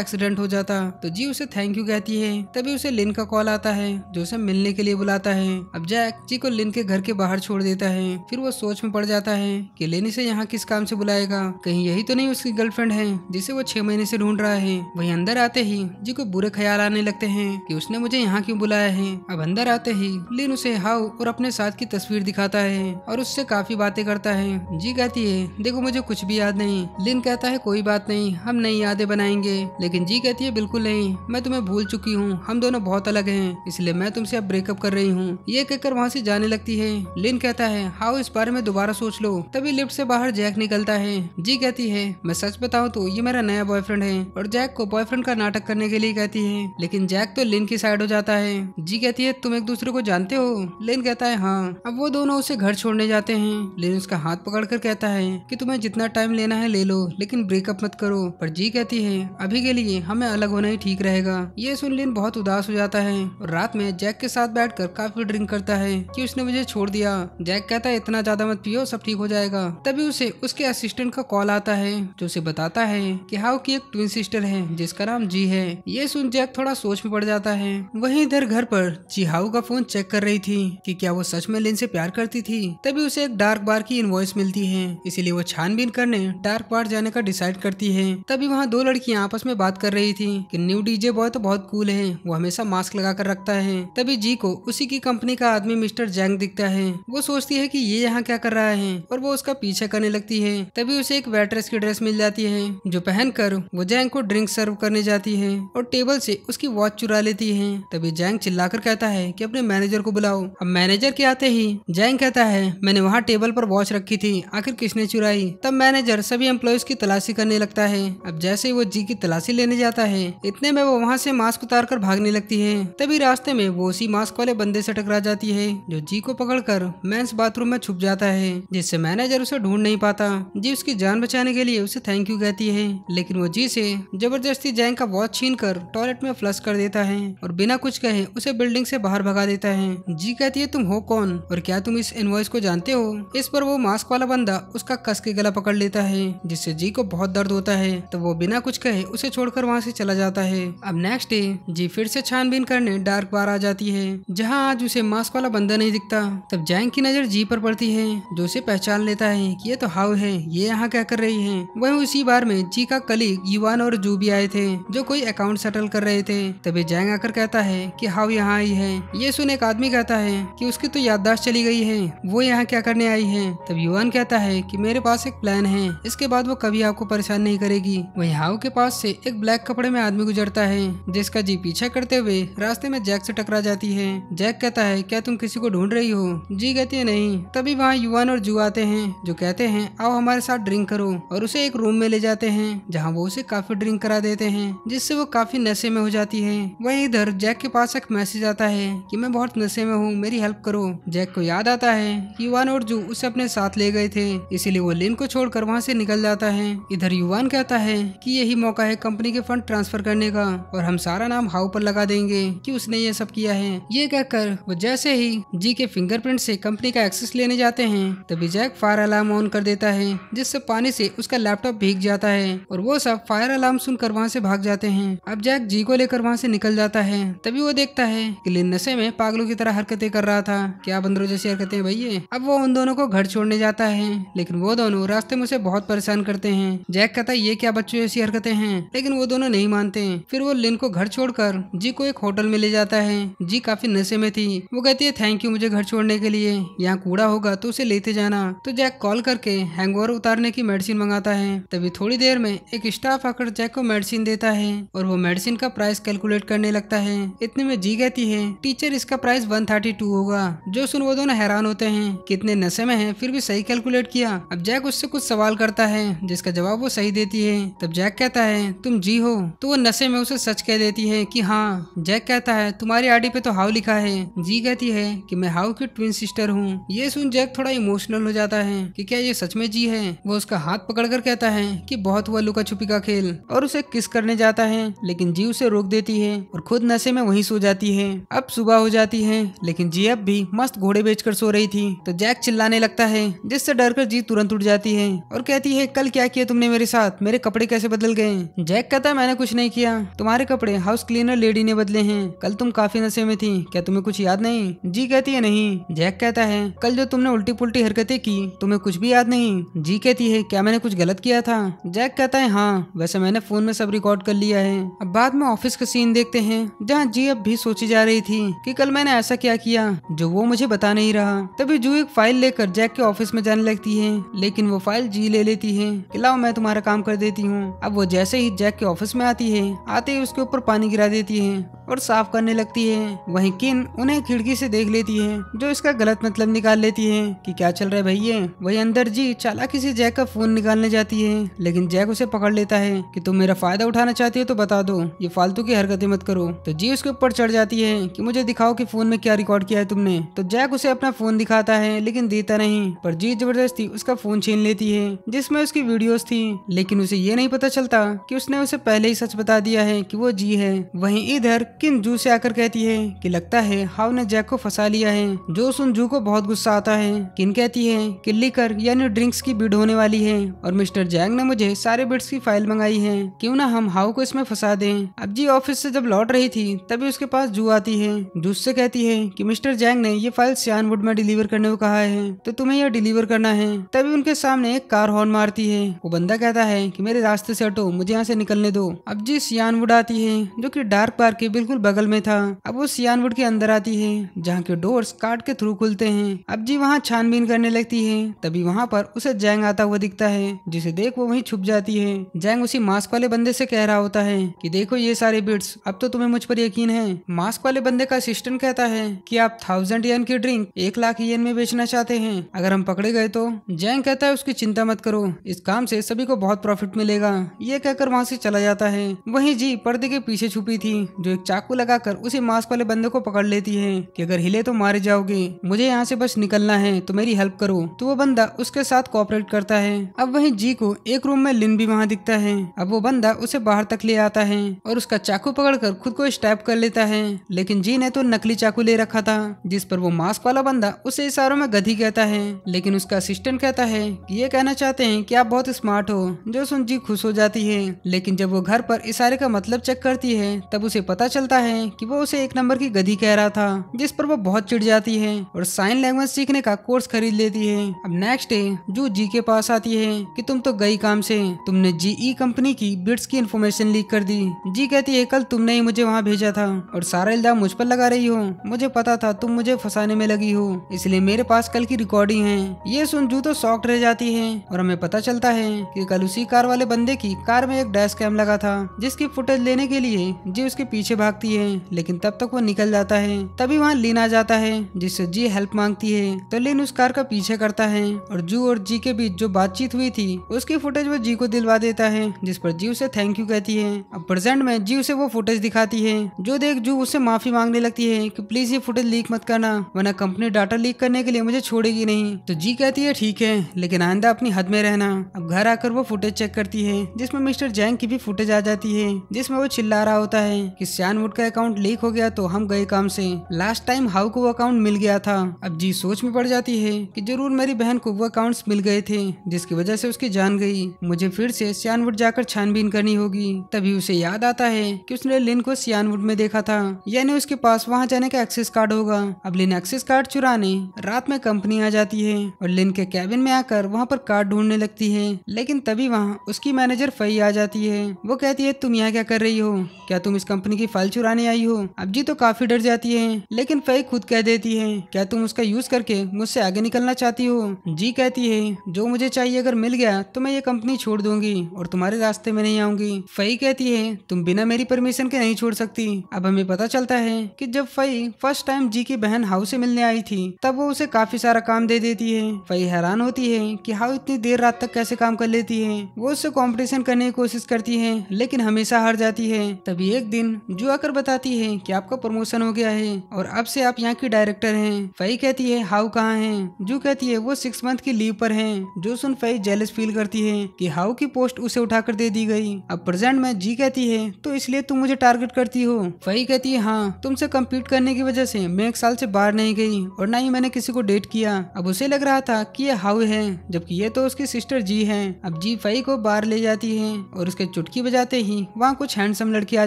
एक्सीडेंट हो जाता। तो जी उसे थैंक यू कहती है। तभी उसे लिन का कॉल आता है जो उसे मिलने के लिए बुलाता है। अब जैक जी को लिन के घर के बाहर छोड़ देता है। फिर वो सोच में पड़ जाता है कि लिन इसे यहाँ किस काम से बुलाएगा, कहीं यही तो नहीं उसकी गर्लफ्रेंड है जिसे वो 6 महीने से ढूंढ रहा है। वहीं अंदर आते ही जी को बुरे ख्याल आने लगते हैं कि उसने मुझे यहाँ क्यों बुलाया है। अब अंदर आते ही लिन उसे हाउ और अपने साथ की तस्वीर दिखाता है और उससे काफी बातें करता है। जी कहती है देखो मुझे कुछ भी याद नहीं। लिन कहता है कोई बात नहीं, हम नई यादें बनाएंगे। लेकिन जी कहती है बिल्कुल नहीं, मैं तुम्हें भूल चुकी हूँ, हम दोनों बहुत अलग हैं, इसलिए मैं तुमसे अब ब्रेकअप कर रही हूँ। ये कहकर वहाँ से जाने लगती है। लिन कहता है हाउ इस बारे में दोबारा सोच लो। तभी लिफ्ट से बाहर जैक निकलता है। जी कहती है मैं सच बताऊँ तो ये मेरा नया बॉयफ्रेंड है, और जैक को बॉयफ्रेंड का नाटक करने के लिए कहती है। लेकिन जैक तो लिन की साइड हो जाता है। जी कहती है तुम एक दूसरे को जानते हो। लिन कहता है हाँ। अब वो दोनों उसे घर छोड़ने जाते हैं। लिन उसका हाथ पकड़कर कहता है कि तुम्हें जितना टाइम लेना है ले लो, लेकिन ब्रेकअप मत करो। पर जी कहती है अभी के लिए हमें अलग होना ही ठीक रहेगा। ये सुन लिन बहुत उदास हो जाता है और रात में जैक के साथ बैठकर काफी ड्रिंक करता है कि उसने मुझे छोड़ दिया। जैक कहता है इतना ज्यादा मत पियो, सब ठीक हो जाएगा। तभी उसे उसके असिस्टेंट का कॉल आता है जो उसे बताता है कि हाउ की एक ट्विन सिस्टर है जिसका नाम जी है। ये सुन जैक थोड़ा सोच में पड़ जाता है। वहीं इधर घर पर जी हाउ का फोन चेक कर रही थी कि क्या वो सच में लिन से प्यार करती थी। तभी उसे एक डार्क बार की इनवॉइस मिलती है, इसीलिए वो छानबीन करने डार्क बार जाने का डिसाइड करती है। तभी वहाँ दो लड़कियां आपस में बात कर रही थी कि न्यू डीजे बॉय तो बहुत कूल है, वो हमेशा मास्क लगा कर रखता है। तभी जी को उसी की कंपनी का आदमी मिस्टर जैंग दिखता है। वो सोचती है कि ये यहाँ क्या कर रहा है और वो उसका पीछा करने लगती है। तभी उसे एक वेट्रेस की ड्रेस मिल जाती है जो पहनकर वो जैंग को ड्रिंक सर्व करने जाती है और टेबल से उसकी वॉच चुरा लेती है। तभी जैंग चिल्लाकर कहता है कि अपने मैनेजर को बुलाओ। अब मैनेजर के आते ही जैंग कहता है मैंने वहाँ टेबल पर वॉच रखी थी, आखिर किसने चुराई। तब मैनेजर सभी एम्प्लॉयज की तलाशी करने लगता है। अब जैसे ही वो जी की तलाशी लेने जाता है इतने में वो वहाँ से मास्क उतार कर भागने लगती है। तभी रास्ते में वो उसी मास्क वाले बंदे से टकरा जाती है जो जी को पकड़कर मेंस बाथरूम में छुप जाता है, जिससे मैनेजर उसे ढूंढ नहीं पाता। जी उसकी जान बचाने के लिए उसे थैंक यू कहती है, लेकिन वो जी से जबरदस्ती जैंग का वॉच छीन कर टॉयलेट में फ्लश कर देता है और बिना कुछ कहे उसे बिल्डिंग से बाहर भगा देता है। जी कहती है तुम हो कौन और क्या तुम इस इनवॉइस को जानते हो। इस पर वो मास्क वाला बंदा उसका कस के गला पकड़ लेता है जिससे जी को बहुत दर्द होता है। तो वो बिना कुछ कहे उसे छोड़कर वहाँ से चला जाता है। अब नेक्स्ट डे जी फिर से छानबीन करने डार्क बार आ जाती है जहाँ आज उसे मास्क वाला बंदा नहीं दिखता। तब जैंग की नजर जी पर पड़ती है जो उसे पहचान लेता है कि ये तो हाउ है, ये यहाँ क्या कर रही है। वहीं उसी बार में जी का कलीग युवान और जू भी आए थे जो कोई अकाउंट सेटल कर रहे थे। तभी जैंग आकर कहता है कि हाउ यहाँ आई है। ये सुन एक आदमी कहता है कि उसकी तो याददाश्त चली गई है, वो यहाँ क्या करने आई है। तब युवान कहता है कि मेरे पास एक प्लान है, इसके बाद वो कभी आपको परेशान नहीं करेगी। वहीं हाउ के पास से एक ब्लैक कपड़े में आदमी गुजरता है जिसका जी पीछा करते हुए रास्ते में जैक से टकरा जाती है। जैक कहता है क्या तुम किसी को ढूंढ रही हो। जी कहती है नहीं। तभी वहाँ युवान और जू आते हैं जो कहते हैं आओ हमारे साथ ड्रिंक करो, और उसे एक रूम में ले जाते हैं जहाँ वो उसे काफी ड्रिंक करा देते हैं जिससे वो काफी नशे में हो जाती है। वहीं इधर जैक के पास एक मैसेज आता है कि मैं बहुत नशे में हूँ, मेरी हेल्प करो। जैक को याद आता है कि युवान और जू उसे अपने साथ ले गए थे, इसीलिए वो लिन को छोड़कर वहाँ से निकल जाता है। इधर युवान कहता है कि यही मौका है कंपनी के फंड ट्रांसफर करने का और हम सारा नाम हाउ पर लगा देंगे कि उसने ये सब किया है। ये कहकर वो जैसे ही जी के फिंगरप्रिंट से कंपनी का एक्सेस लेने जाते हैं तभी जैक फायर अलार्म ऑन कर देता है जिससे पानी से उसका लैपटॉप भीग जाता है और वो सब फायर अलार्म सुनकर वहाँ से भाग जाते हैं। अब जैक जी को लेकर वहाँ से निकल जाता है। तभी वो देखता है कि लिन नशे में पागलों की तरह हरकतें कर रहा था, क्या बंदरों जैसी हरकतें भैया। अब वो उन दोनों को घर छोड़ने जाता है लेकिन वो दोनों रास्ते में उसे बहुत परेशान करते हैं। जैक कहता है ये क्या बच्चों जैसी हरकतें हैं, लेकिन वो दोनों नहीं मानते। फिर वो लिन को घर छोड़कर जी को एक होटल में ले जाता है। जी काफी नशे में थी। वो कहती है थैंक यू मुझे घर छोड़ने के लिए, यहाँ कूड़ा होगा तो उसे लेते जाना। तो जैक कॉल करके हैंगओवर उतारने की मेडिसिन मंगाता है। तभी थोड़ी देर में एक स्टाफ आकर जैक को मेडिसिन देता है और वो मेडिसिन का प्राइस कैलकुलेट करने लगता है। इतने में जी कहती है टीचर इसका प्राइस 132 होगा। जो सुन वो दोनों हैरान होते हैं कितने नशे में है फिर भी सही कैलकुलेट किया। अब जैक उससे कुछ सवाल करता है जिसका जवाब वो सही देती है। तब जैक कहता है तुम जी हो, तो वो नशे में उसे सच कह देती है कि हाँ। जैक कहता है तुम्हारी आईडी पे तो हाउ लिखा है। जी कहती है कि मैं हाउ की ट्विन सिस्टर हूँ। ये सुन जैक थोड़ा इमोशनल हो जाता है कि क्या ये सच में जी है। वो उसका हाथ पकड़कर कहता है कि बहुत हुआ लुका छुपी का खेल, और उसे किस करने जाता है लेकिन जी उसे रोक देती है और खुद नशे में वहीं सो जाती है। अब सुबह हो जाती है लेकिन जी अब भी मस्त घोड़े बेचकर सो रही थी। तो जैक चिल्लाने लगता है जिससे डरकर जी तुरंत उठ जुट जाती है और कहती है कल क्या किया तुमने मेरे साथ, मेरे कपड़े कैसे बदल गए। जैक कहता है मैंने कुछ नहीं किया, तुम्हारे कपड़े हाउस क्लीनर लेडी ने बदले हैं, कल तुम काफी नशे में थी, क्या तुम्हें कुछ याद नहीं। जी कहती है नहीं। जैक कहता है कल जो तुमने उल्टी पुल्टी हरकतें की तुम्हें कुछ भी याद नहीं। जी कहती है क्या मैंने कुछ गलत किया था। जैक कहता है हाँ, वैसे मैंने फोन में सब रिकॉर्ड कर लिया है। अब बाद में ऑफिस का सीन देखते हैं जहाँ जी अब भी सोची जा रही थी कि कल मैंने ऐसा क्या किया जो वो मुझे बता नहीं रहा। तभी जू एक फाइल लेकर जैक के ऑफिस में जाने लगती है, लेकिन वो फाइल जी ले लेती है कि लाओ मैं तुम्हारा काम कर देती हूँ। अब वो जैसे ही जैक के ऑफिस में आती है, आते ही उसके ऊपर पानी गिरा देती है और साफ करने लगती है। वहीं किन उन्हें खिड़की से देख लेती है, जो इसका गलत मतलब निकाल लेती है कि क्या चल रहा है भैया। वहीं अंदर जी चालाकी से जैक का फोन निकालने जाती है, लेकिन जैक उसे पकड़ लेता है कि तुम मेरा फायदा उठाना चाहती हो तो बता दो, ये फालतू की हरकतें मत करो। तो जी उसके ऊपर चढ़ जाती है कि मुझे दिखाओ कि फोन में क्या रिकॉर्ड किया है तुमने। तो जैक उसे अपना फोन दिखाता है लेकिन देता नहीं, पर जी जबरदस्ती उसका फोन छीन लेती है जिसमें उसकी वीडियोस थी, लेकिन उसे ये नहीं पता चलता कि उसने उसे पहले ही सच बता दिया है कि वो जी है। वहीं इधर किन जू से आकर कहती है कि लगता है हाउ ने जैक को फंसा लिया है, जो सुन जू को बहुत गुस्सा आता है। किन कहती है कि लिकर यानी ड्रिंक्स की बिड होने वाली है और मिस्टर जैक ने मुझे सारे बिड्स की फाइल मंगाई है, क्यों ना हम हाउ को इसमें फंसा दें। अब जी ऑफिस से जब लौट रही थी तभी उसके पास जू आती है, जो उससे कहती है कि मिस्टर जैक ने ये फाइल सियानवुड में डिलीवर करने को कहा है, तो तुम्हें यह डिलीवर करना है। तभी उनके सामने एक कार हॉर्न मारती है। वो बंदा कहता है कि मेरे रास्ते से हटो, मुझे यहाँ से निकलने दो। अब जी सियानवुड आती है जो कि डार्क पार्क के बिल्कुल बगल में था। अब वो सियानवुड के अंदर आती है जहाँ के डोर्स कार्ड के थ्रू खुलते हैं। अब जी वहाँ छानबीन करने लगती है, तभी वहाँ पर उसे जैंग आता हुआ दिखता है, जिसे देख वो वहीं छुप जाती है। जैंग उसी मास्क वाले बंदे से कह रहा होता है कि देखो ये सारे बिट्स, अब तो तुम्हें मुझ पर यकीन है। मास्क वाले बंदे का असिस्टेंट कहता है कि आप 1000 येन की ड्रिंक 1 लाख येन में बेचना चाहते हैं, अगर हम पकड़े गए तो। जैंग कहता है उसकी चिंता मत करो, इस काम से सभी को बहुत प्रॉफिट मिलेगा। ये कहकर वहाँ से चला जाता है। वहीं जी पर्दे के पीछे छुपी थी, जो एक चाकू लगाकर उसी मास्क वाले बंदे को पकड़ लेती है कि अगर हिले तो मारे जाओगे, मुझे यहाँ से बस निकलना है तो मेरी हेल्प करो। तो वो बंदा उसके साथ कोऑपरेट करता है। अब वहीं जी को एक रूम में लिन भी वहाँ दिखता है। अब वो बंदा उसे बाहर तक ले आता है और उसका चाकू पकड़कर खुद को स्टैब कर लेता है, लेकिन जी ने तो नकली चाकू ले रखा था, जिस पर वो मास्क वाला बंदा उसे इशारों में गधी कहता है। लेकिन उसका असिस्टेंट कहता है कि ये कहना चाहते हैं कि आप बहुत स्मार्ट हो, जो सुन जी खुश हो जाती है। लेकिन जब वो घर पर इशारे का मतलब चेक करती है तब उसे पता चलता है कि वो उसे 1 नंबर की गधी कह रहा था, जिस पर वो बहुत चिढ़ जाती है और साइन लैंग्वेज सीखने का कोर्स खरीद लेती है। अब नेक्स्ट डे जो जी के पास आती है कि तुम तो गई काम से, तुमने जीई कंपनी की बिट्स की इन्फॉर्मेशन लीक कर दी। जी कहती है कल तुमने ही मुझे वहाँ भेजा था और सारा इल्जाम मुझ पर लगा रही हो, मुझे पता था तुम मुझे फंसाने में लगी हो, इसलिए मेरे पास कल की रिकॉर्डिंग है। ये सुन जू तो शॉक्ड रह जाती है और हमें पता चलता है कि कल उसी कार वाले बंदे की कार में एक डैश कैम लगा था, जिसकी फुटेज लेने के लिए जी उसके पीछे भागती है, लेकिन तब तक वो निकल जाता है। तभी वहाँ लिन आ जाता है, जिससे जी हेल्प मांगती है। तो लिन उस कार का पीछे करता है और जू और जी के बीच जो बातचीत हुई थी उसकी फुटेज वो जी को दिलवा देता है, जिस पर जी उसे थैंक यू कहती है। अब प्रेजेंट में जी उसे वो फुटेज दिखाती है, जो देख जू उससे माफी मांगने लगती है कि प्लीज ये फुटेज लीक मत करना, वरना कंपनी डाटा लीक करने के लिए मुझे छोड़ेगी नहीं। तो जी कहती है ठीक है, लेकिन आइंदा अपनी हद में रहना। अब घर आकर वो फुटेज चेक करती है, जिसमें मिस्टर जैंग की भी फुटेज आ जाती है, जिसमें वो चिल्ला रहा होता है कि सियानवुड का अकाउंट लीक हो गया तो हम गए काम से, लास्ट टाइम हाउ को वो अकाउंट मिल गया था। अब जी सोच में पड़ जाती है कि जरूर मेरी बहन को वो अकाउंट्स मिल गए थे, जिसकी वजह से उसकी जान गई, मुझे फिर से सियानवुड जाकर छानबीन करनी होगी। तभी उसे याद आता है कि उसने लिन को सियानवुड में देखा था, यानी उसके पास वहाँ जाने का एक्सेस कार्ड होगा। अब लिन एक्सेस कार्ड चुराने रात में कंपनी आ जाती है और लिन के कैबिन में आकर वहाँ पर कार्ड ढूंढने लगती है, लेकिन तभी वहाँ उसकी मैनेजर फई आ जाती है। वो कहती है तुम यहाँ क्या कर रही हो, क्या तुम इस कंपनी की फाइल चुराने आई हो। अब जी तो काफी डर जाती है, लेकिन फई खुद कह देती है क्या तुम उसका यूज करके मुझसे आगे निकलना चाहती हो। जी कहती है जो मुझे चाहिए अगर मिल गया तो मैं ये कंपनी छोड़ दूंगी और तुम्हारे रास्ते में नहीं आऊंगी। फई कहती है तुम बिना मेरी परमिशन के नहीं छोड़ सकती। अब हमें पता चलता है कि जब फई फर्स्ट टाइम जी की बहन हाउ से मिलने आई थी तब वो उसे काफी सारा काम दे देती है। फई हैरान होती है कि हाउ इतनी देर रात तक कैसे काम कर लेती है। वो उससे कंपटीशन करने की कोशिश करती है, लेकिन हमेशा हार जाती है। तभी एक दिन जो आकर बताती है कि आपका प्रमोशन हो गया है और अब से आप यहाँ की डायरेक्टर हैं। फई कहती है हाउ कहाँ है। जू कहती है वो 6 मंथ की लीव पर हैं। जो सुन फई जेलस फील करती है कि हाउ की पोस्ट उसे उठाकर दे दी गई। अब प्रेजेंट में जी कहती है तो इसलिए तुम मुझे टारगेट करती हो। फई कहती है हाँ, तुमसे कम्पीट करने की वजह से मैं 1 साल से बाहर नहीं गई और ना ही मैंने किसी को डेट किया। अब उसे लग रहा था कि ये हाउ है जबकि ये तो उसकी सिस्टर जी है। अब जी फई को बाहर ले जाती है और उसके चुटकी बजाते ही वहाँ कुछ हैंडसम लड़के आ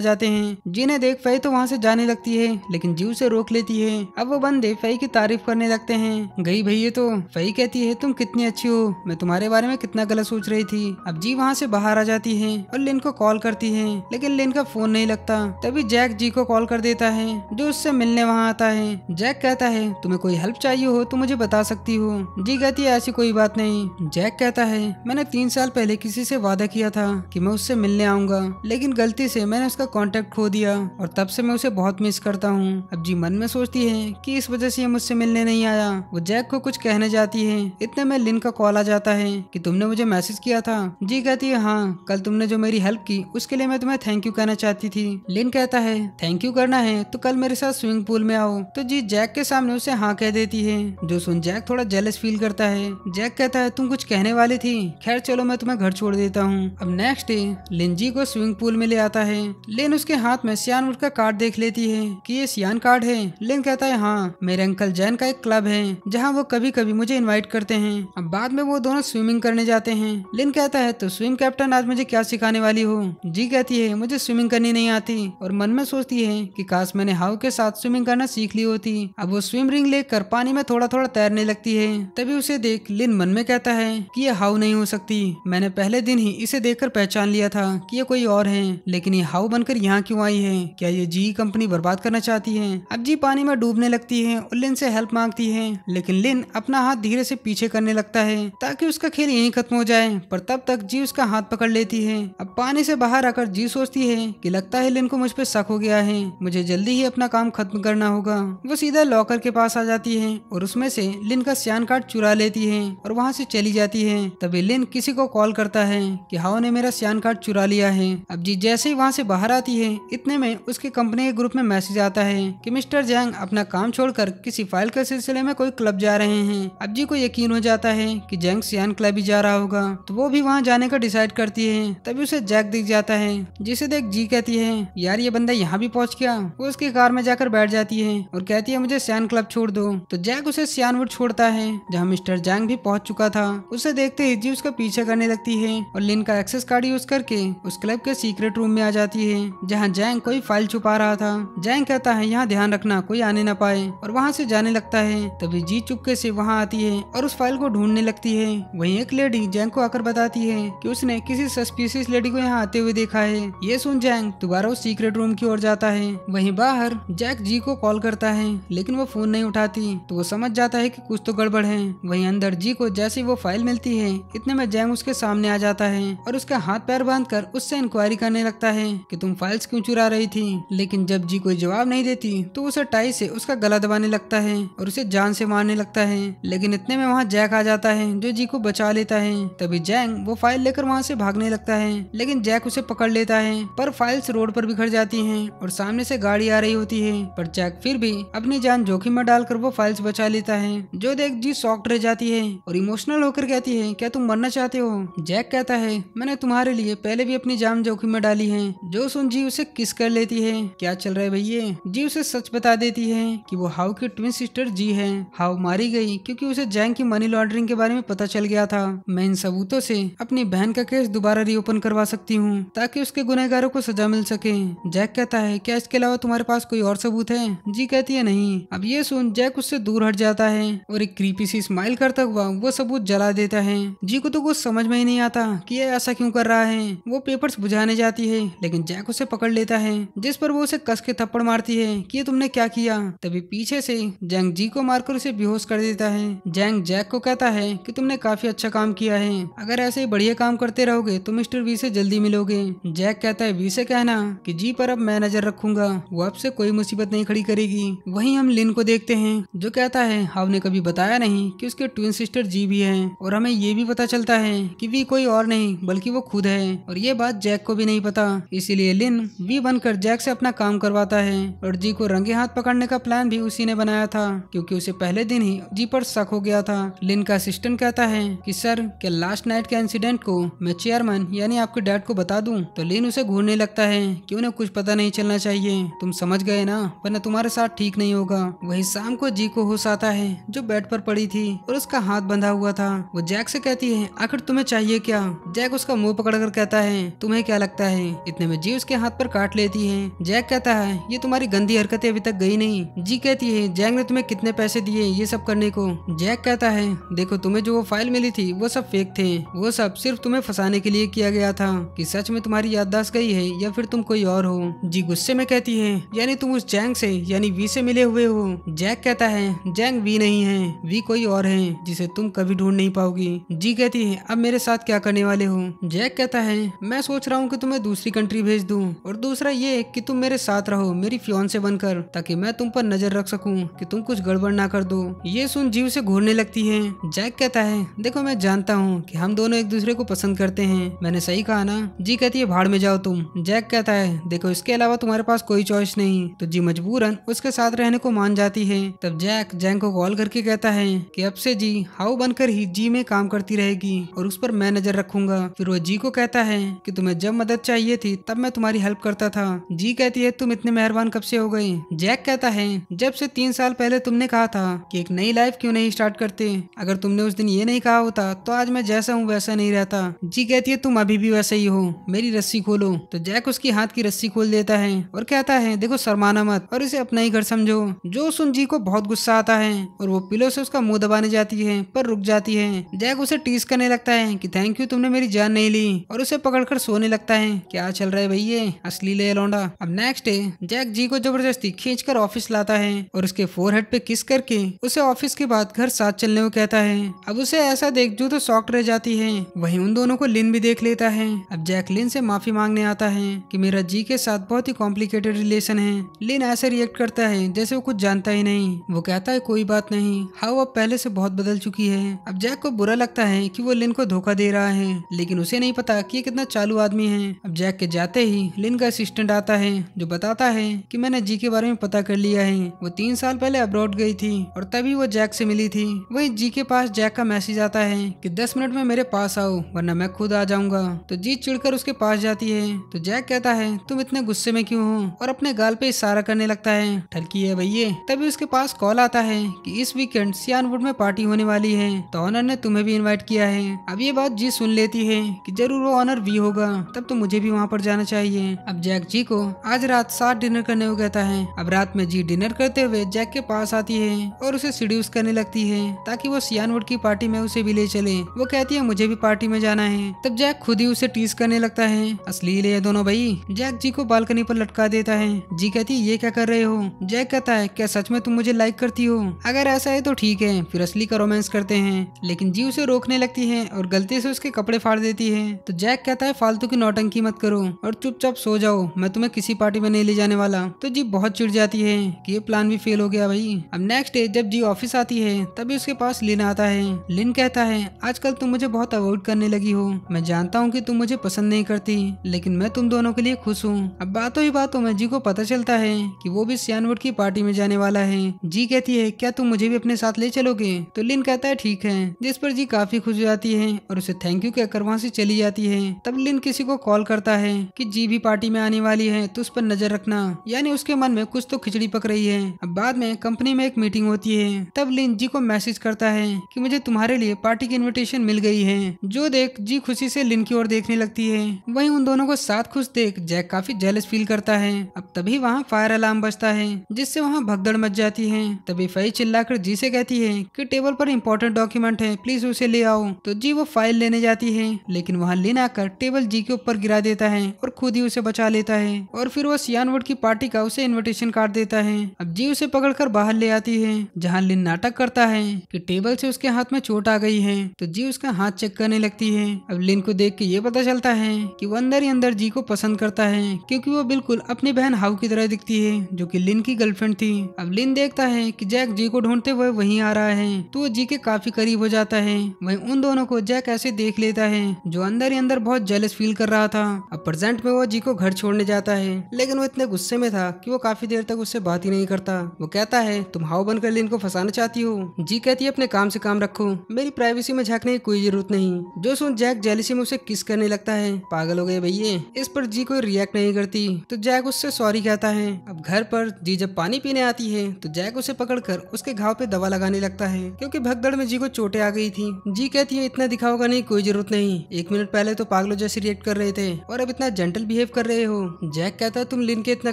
जाते हैं। जी ने देख फई तो वहाँ से जाने लगती है लेकिन जी उसे रोक लेती है। अब वो बंदे फई की तारीफ करने लगते हैं। गई भैया तो फई कहती है तुम कितनी अच्छी हो, मैं तुम्हारे बारे में कितना गलत सोच रही थी। अब जी वहाँ से बाहर आ जाती है और लिन को कॉल करती है लेकिन लिन का फोन नहीं लगता। तभी जैक जी को कॉल कर देता है जो उससे मिलने वहाँ आता है। जैक कहता है तुम्हें कोई हेल्प चाहिए हो तो मुझे बता सकती हो। जी कहती है ऐसी कोई बात नहीं। जैक कहता है मैंने 3 साल पहले किसी से वादा किया था कि मैं उससे मिलने आऊंगा लेकिन गलती से मैंने उसका कांटेक्ट खो दिया और तब से मैं उसे बहुत मिस करता हूँ। अब जी मन में सोचती है कि इस वजह से ये मुझसे मिलने नहीं आया। वो जैक को कुछ कहने जाती है इतने में लिन का कॉल आ जाता है कि तुमने मुझे मैसेज किया था। जी कहती है हाँ, कल तुमने जो मेरी हेल्प की उसके लिए मैं तुम्हें थैंक यू कहना चाहती थी। लिन कहता है थैंक यू करना है तो कल मेरे साथ स्विमिंग पूल में आओ। तो जी जैक के सामने उसे हाँ कह देती है। जो सुन जैक थोड़ा जेलस फील करता है। जैक कहता है तुम कुछ कहने वाली थी, खैर चलो मैं तुम्हें घर छोड़ देता हूँ। अब नेक्स्ट डे लिन जी को स्विमिंग पूल में ले आता है। लिन उसके हाथ में सियानवुड का कार्ड देख लेती है कि ये सियान कार्ड है। लिन कहता है हाँ, मेरे अंकल जैन का एक क्लब है जहाँ वो कभी कभी मुझे इन्वाइट करते हैं। अब बाद में वो दोनों स्विमिंग करने जाते हैं। लिन कहता है तो स्विम कैप्टन आज मुझे क्या सिखाने वाली हो। जी कहती है मुझे स्विमिंग करनी नहीं आती और मन में सोचती है कि काश मैंने हाउ के साथ स्विमिंग करना सीख ली होती। अब वो स्विम रिंग लेकर पानी में थोड़ा थोड़ा तैरने लगती है। तभी उसे देख लिन मन में कहता है कि ये हाउ नहीं हो सकती, मैंने पहले दिन ही इसे देखकर पहचान लिया था कि ये कोई और है, लेकिन ये हाउ बनकर यहाँ क्यों आई है। क्या ये जी कंपनी बर्बाद करना चाहती है। अब जी पानी में डूबने लगती है और लिन से हेल्प मांगती है लेकिन लिन अपना हाथ धीरे से पीछे करने लगता है ताकि उसका खेल यहीं खत्म हो जाए, पर तब तक जी उसका हाथ पकड़ लेती है। अब पानी से बाहर आकर जी सोचती है कि लगता है लिन को मुझ पे शक हो गया है, मुझे जल्दी ही अपना काम खत्म करना होगा। वो सीधा लॉकर के पास आ जाती है और उसमें से लिन का सियान कार्ड चुरा लेती है और वहाँ से चली जाती है। तभी लिन किसी को कॉल करता है कि हाउ ने मेरा सियान कार्ड चुरा लिया है। अब जी जैसे ही वहाँ से बाहर आती है इतने में उसके कंपनी के ग्रुप में मैसेज आता है कि मिस्टर जैंग अपना काम छोड़कर किसी फाइल के सिलसिले में कोई क्लब जा रहे हैं। अब जी को यकीन हो जाता है कि जैंग सियान क्लब ही जा रहा होगा तो वो भी वहाँ जाने का डिसाइड करती है। तभी उसे जैक दिख जाता है जिसे देख जी कहती है यार ये बंदा यहाँ भी पहुँच गया। वो उसकी कार में जाकर बैठ जाती है और कहती है मुझे सियान क्लब छोड़ दो। तो जैक उसे सियानवुड छोड़ता है जहाँ मिस्टर जैंग भी पहुँच चुका था। उसे देखते ही जी उसका पीछे करने लगती है और लिन का एक्सेस कार्ड यूज करके उस क्लब के सीक्रेट रूम में आ जाती है जहाँ जैंग कोई फाइल छुपा रहा था। जैंग कहता है यहाँ ध्यान रखना कोई आने न पाए और वहाँ से जाने लगता है। तभी जी चुपके से वहाँ आती है और उस फाइल को ढूंढने लगती है। वहीं एक लेडी जैंग को आकर बताती है कि उसने किसी सस्पिशियस लेडी को यहाँ आते हुए देखा है। ये सुन जैंग दोबारा उस सीक्रेट रूम की ओर जाता है। वहीं बाहर जैक जी को कॉल करता है लेकिन वो फोन नहीं उठाती तो वो समझ जाता है कि कुछ तो गड़बड़ है। वहीं अंदर जी को जैसे वो फाइल मिलती है इतने में जैंग उसके सामने आ जाता है और उसका हाथ पैर बांधकर उससे इंक्वायरी करने लगता है कि तुम फाइल्स क्यों चुरा रही थी। लेकिन जब जी कोई जवाब नहीं देती तो उसे टाई से उसका गला दबाने लगता है और उसे जान से मारने लगता है। लेकिन इतने में वहाँ जैक आ जाता है जो जी को बचा लेता है। तभी जैंग वो फाइल लेकर वहाँ से भागने लगता है लेकिन जैक उसे पकड़ लेता है पर फाइल्स रोड पर बिखर जाती हैं और सामने से गाड़ी आ रही होती है पर जैक फिर भी अपनी जान जोखिम में डालकर वो फाइल्स बचा लेता है। जो देख जी शॉक्ड रह जाती है और इमोशनल होकर कहती है क्या तुम मरना चाहते हो। जैक कहता है मैंने तुम्हारे लिए पहले भी अपनी जान जोखिम में डाली है। जो सुन जी उसे किस कर लेती है। क्या चल रहा है भैया। जी उसे सच बता देती है कि वो हाउ की ट्विन सिस्टर जी है। हाउ मारी गई क्योंकि उसे जैंग की मनी लॉन्ड्रिंग के बारे में पता चल गया था। मैं इन सबूतों से अपनी बहन का केस दोबारा रीओपन करवा सकती हूँ ताकि उसके गुनहगारों को सजा मिल सके। जैक कहता है क्या इसके अलावा तुम्हारे पास कोई और सबूत है। जी कहती है नहीं। अब ये सुन जैक उससे दूर हट जाता है और एक क्रीपी सी स्माइल करता हुआ वो सबूत जला देता है। जी को तो कुछ समझ में ही नहीं आता कि ये ऐसा क्यों कर रहा है। वो पेपर्स बुझाने जाती है लेकिन जैक उसे पकड़ लेता है जिस पर वो उसे कस के थप्पड़ मारती है कि ये तुमने क्या किया। तभी पीछे से जैंग जी को मारकर उसे बेहोश कर देता है। जैंग जैक को कहता है कि तुमने काफी अच्छा काम किया है, अगर ऐसे ही बढ़िया काम करते रहोगे तो मिस्टर वी से जल्दी मिलोगे। जैक कहता है वी से कहना कि जी पर अब मैं नजर रखूंगा, वो अब से कोई मुसीबत नहीं खड़ी करेगी। वहीं हम लिन को देखते हैं जो कहता है हाउ ने कभी बताया नहीं कि उसके ट्विन सिस्टर जी भी है और हमें ये भी पता चलता है कि वी कोई और नहीं बल्कि वो खुद है और ये बात जैक को भी नहीं पता। इसीलिए लिन वी बनकर जैक से अपना काम करवाता है और जी को रंगे हाथ पकड़ने का प्लान भी उसी ने बनाया था, क्योंकि उसे पहले दिन ही जी पर शक हो गया था। लिन का असिस्टेंट कहता है कि सर क्या लास्ट नाइट के इंसिडेंट को मैं चेयरमैन यानी आपके डैड को बता दूं? तो लिन उसे घूरने लगता है कि उन्हें कुछ पता नहीं चलना चाहिए, तुम समझ गए ना, वरना तुम्हारे साथ ठीक नहीं होगा। वही शाम को जी को होश आता है जो बेड पर पड़ी थी और उसका हाथ बंधा हुआ था। वो जैक से कहती है आखिर तुम्हें चाहिए क्या? जैक उसका मुंह पकड़कर कहता है तुम्हें क्या लगता है? इतने में जी उसके हाथ पर काट लेती है। जैक कहता है ये तुम्हारी गंदी हरकतें अभी तक गई नहीं। जी कहती है जैक ने तुम्हें कितने पैसे दिए ये सब करने को? जैक कहता है देखो तुम्हें जो वो फाइल मिली थी वो सब फेक थे, वो सब सिर्फ तुम्हें फंसाने के लिए किया गया था कि सच में तुम्हारी याददाश्त गई है या फिर तुम कोई और हो। जी गुस्से में कहती है यानी तुम उस जैंग से यानी वी से मिले हुए हो? जैक कहता है जैंग वी नहीं है, वी कोई और है जिसे तुम कभी ढूंढ नहीं पाओगी। जी कहती है अब मेरे साथ क्या करने वाले हो? जैक कहता है मैं सोच रहा हूँ कि तुम्हें दूसरी कंट्री भेज दूं और दूसरा ये कि तुम मेरे साथ रहो मेरी फियांसे बनकर, ताकि मैं तुम पर नजर रख सकूं कि तुम कुछ गड़बड़ ना कर दो। ये सुन जी उसे घूरने लगती है। जैक कहता है देखो मैं जानता हूँ कि हम दोनों एक दूसरे को पसंद करते हैं, मैंने सही कहा ना? जी कहती है भाड़ में जाओ तुम। जैक कहता है देखो इसके अलावा तुम्हारे पास कोई चॉइस नहीं। तो जी मजबूरन उसके साथ रहने को मान जाती है। तब जैक जैंग को कॉल करके कहता है कि अब से जी हाउ बनकर ही जी में काम करती रहेगी और उस पर मैं नजर रखूंगा। फिर वो जी को कहता है कि तुम्हें जब मदद चाहिए थी तब मैं तुम्हारी हेल्प करता था। जी कहती है तुम इतने मेहरबान कब से हो गए? जैक कहता है जब से 3 साल पहले तुमने कहा था कि एक नई लाइफ क्यों नहीं स्टार्ट करते। अगर तुमने उस दिन ये नहीं कहा होता तो आज मैं जैसा हूँ वैसा नहीं रहता। जी कहती है तुम अभी भी वैसे ही हो, मेरी रस्सी खोलो। तो जैक उसकी हाथ की रस्सी खोल देता है और कहता है देखो शर्माना मत और इसे अपना ही घर समझो। जो सुन जी को बहुत गुस्सा आता है और वो पिलो से उसका मुंह दबाने जाती है पर रुक जाती है। जैक उसे टीज करने लगता है कि थैंक यू तुमने मेरी जान नहीं ली और उसे पकड़कर सोने लगता है। क्या चल रहा है भैया असली ले लौंडा। अब नेक्स्ट डे जैक जी को जबरदस्ती खींचकर ऑफिस लाता है और उसके फोरहेड पे किस करके उसे ऑफिस के बाद घर साथ चलने को कहता है। अब उसे ऐसा देख जो तो शॉक्ड रह जाती है। वहीं उन दोनों को लिन भी देख लेता है। अब जैक लिन से माफी मांगने आता है कि मेरा जी के साथ बहुत ही कॉम्प्लिकेटेड रिलेशन है। लिन ऐसे रिएक्ट करता है जैसे वो कुछ जानता ही नहीं। वो कहता है कोई बात नहीं, हाउ अब पहले से बहुत बदल चुकी है। अब जैक को बुरा लगता है कि वो लिन को धोखा दे रहा है, लेकिन उसे नहीं पता कि ये कितना चालू आदमी है। अब जैक के जाते ही लिन का असिस्टेंट आता है जो बताता है कि मैंने जी के बारे में पता कर लिया है। वो 3 साल पहले अब्रॉड गई थी और तभी वो जैक से मिली थी। वही जी के पास जैक का मैसेज आता है कि 10 मिनट में मेरे पास आओ वरना मैं खुद आ जाऊंगा। तो जी चिढ़कर उसके पास जाती है। तो जैक कहता है तुम इतने गुस्से में क्यों हो और अपने गाल पे इशारा करने लगता है ठलकी है भैया। तभी उसके पास कॉल आता है कि इस वीकेंड सियानवुड में पार्टी होने वाली है तो ऑनर ने तुम्हें भी इनवाइट किया है। अब ये बात जी सुन लेती है कि जरूर वो ऑनर वी होगा, तब तो मुझे भी वहाँ पर जाना चाहिए। अब जैक जी को आज रात साथ डिनर करने को कहता है। अब रात में जी डिनर करते हुए जैक के पास आती है और उसे सीड्यूस करने लगती है ताकि वो सियानवुड की पार्टी में उसे भी ले चले। वो कहती है मुझे भी पार्टी में जाना है। तब जैक खुद ही उसे टीज करने लगता है असली ले दोनों भाई। जैक जी को बालकनी पर लटका देता है। जी कहती है ये क्या कर रहे हो? जैक कहता है क्या सच में तुम मुझे लाइक करती हो? अगर ऐसा है तो ठीक है फिर असली का रोमांस करते हैं। लेकिन जी उसे रोकने लगती है और गलती से उसके कपड़े फाड़ देती है। तो जैक कहता है फालतू की नौटंकी मत करो और चुपचाप सो जाओ, मैं तुम्हें किसी पार्टी में नहीं ले जाने वाला। तो जी बहुत चिढ़ जाती है कि ये प्लान भी फेल हो गया भाई। अब नेक्स्ट डे जब जी ऑफिस आती है तभी उसके पास लिन आता है। लिन कहता है आजकल तुम मुझे बहुत अवॉइड करने लगी हो, मैं जानता हूँ कि तुम मुझे पसंद नहीं करती लेकिन मैं तुम दोनों के लिए खुश हूँ। अब बातों ही बातों में जी को पता चलता है कि वो भी सियानवुड की पार्टी में जाने वाला है। जी कहती है क्या तुम मुझे भी अपने साथ ले चलोगे? तो लिन कहता है ठीक है, जिस पर जी काफी खुश हो जाती है और उसे थैंक यू कहकर वहाँ से चली जाती है। तब लिन किसी को कॉल करता है कि जी भी पार्टी में आने वाली है तो उस पर नजर रखना, यानी उसके मन में कुछ तो खिचड़ी पक रही है। अब बाद में कंपनी में एक मीटिंग होती है। तब लिन जी को मैसेज करता है कि मुझे तुम्हारे लिए पार्टी की इनविटेशन मिल गई है। जो देख जी खुशी से लिन की ओर देखने लगती है। वहीं उन दोनों को साथ खुश देख जैक काफी जेलस फील करता है। अब तभी वहाँ फायर अलार्म बजता है जिससे वहाँ भगदड़ मच जाती है। तभी फई चिल्लाकर जी से कहती है कि टेबल पर इंपॉर्टेंट डॉक्यूमेंट है, प्लीज उसे ले आओ। तो जी वो फाइल लेने जाती है लेकिन वहाँ लिन आकर टेबल जी के ऊपर गिरा देता है और खुद ही उसे बचा लेता है और फिर वो सियानवुड की पार्टी का उसे इनविटेशन कार्ड देता है। अब जी उसे पकड़कर बाहर ले आती है जहाँ लिन नाटक करता है कि टेबल से उसके हाथ में चोट आ गई है। तो जी उसका हाथ चेक करने लगती है। अब लिन को देख के ये पता चलता है कि वो अंदर ही अंदर जी को पसंद करता है क्योंकि वो बिल्कुल अपनी बहन हाउ की तरह दिखती है जो कि लिन की गर्लफ्रेंड थी। अब लिन देखता है कि जैक जी को ढूंढते हुए वहीं आ रहा है तो वो जी के काफी करीब हो जाता है। वहीं उन दोनों को जैक ऐसे देख लेता है जो अंदर ही अंदर बहुत जेलस फील कर रहा था। अब प्रेजेंट में वो जी को घर छोड़ने जाता है, लेकिन वो इतने गुस्से में था कि वो काफी देर तक उससे बात ही नहीं करता। वो कहता है तुम हाव बनकर लिन को फंसाना चाहती हो। जी कहती है अपने काम से काम रखो, मेरी प्राइवेसी में झांकने की कोई जरूरत नहीं। जो सुन जैक जेलिसी में उसे किस करने लगता है। पागल हो गए भैया। इस पर जी कोई रिएक्ट नहीं करती तो जैक उससे सॉरी कहता है। अब घर पर जी जब पानी पीने आती है तो जैक उसे पकड़कर उसके घाव पे दवा लगाने लगता है, क्योंकि भगदड़ में जी को चोटें आ गई थी। जी कहती है इतना दिखाओगा नहीं, कोई जरूरत नहीं, 1 मिनट पहले तो पागलों जैसे रिएक्ट कर रहे थे और अब इतना जेंटल बिहेव कर रहे हो। जैक कहता है तुम लिन के इतना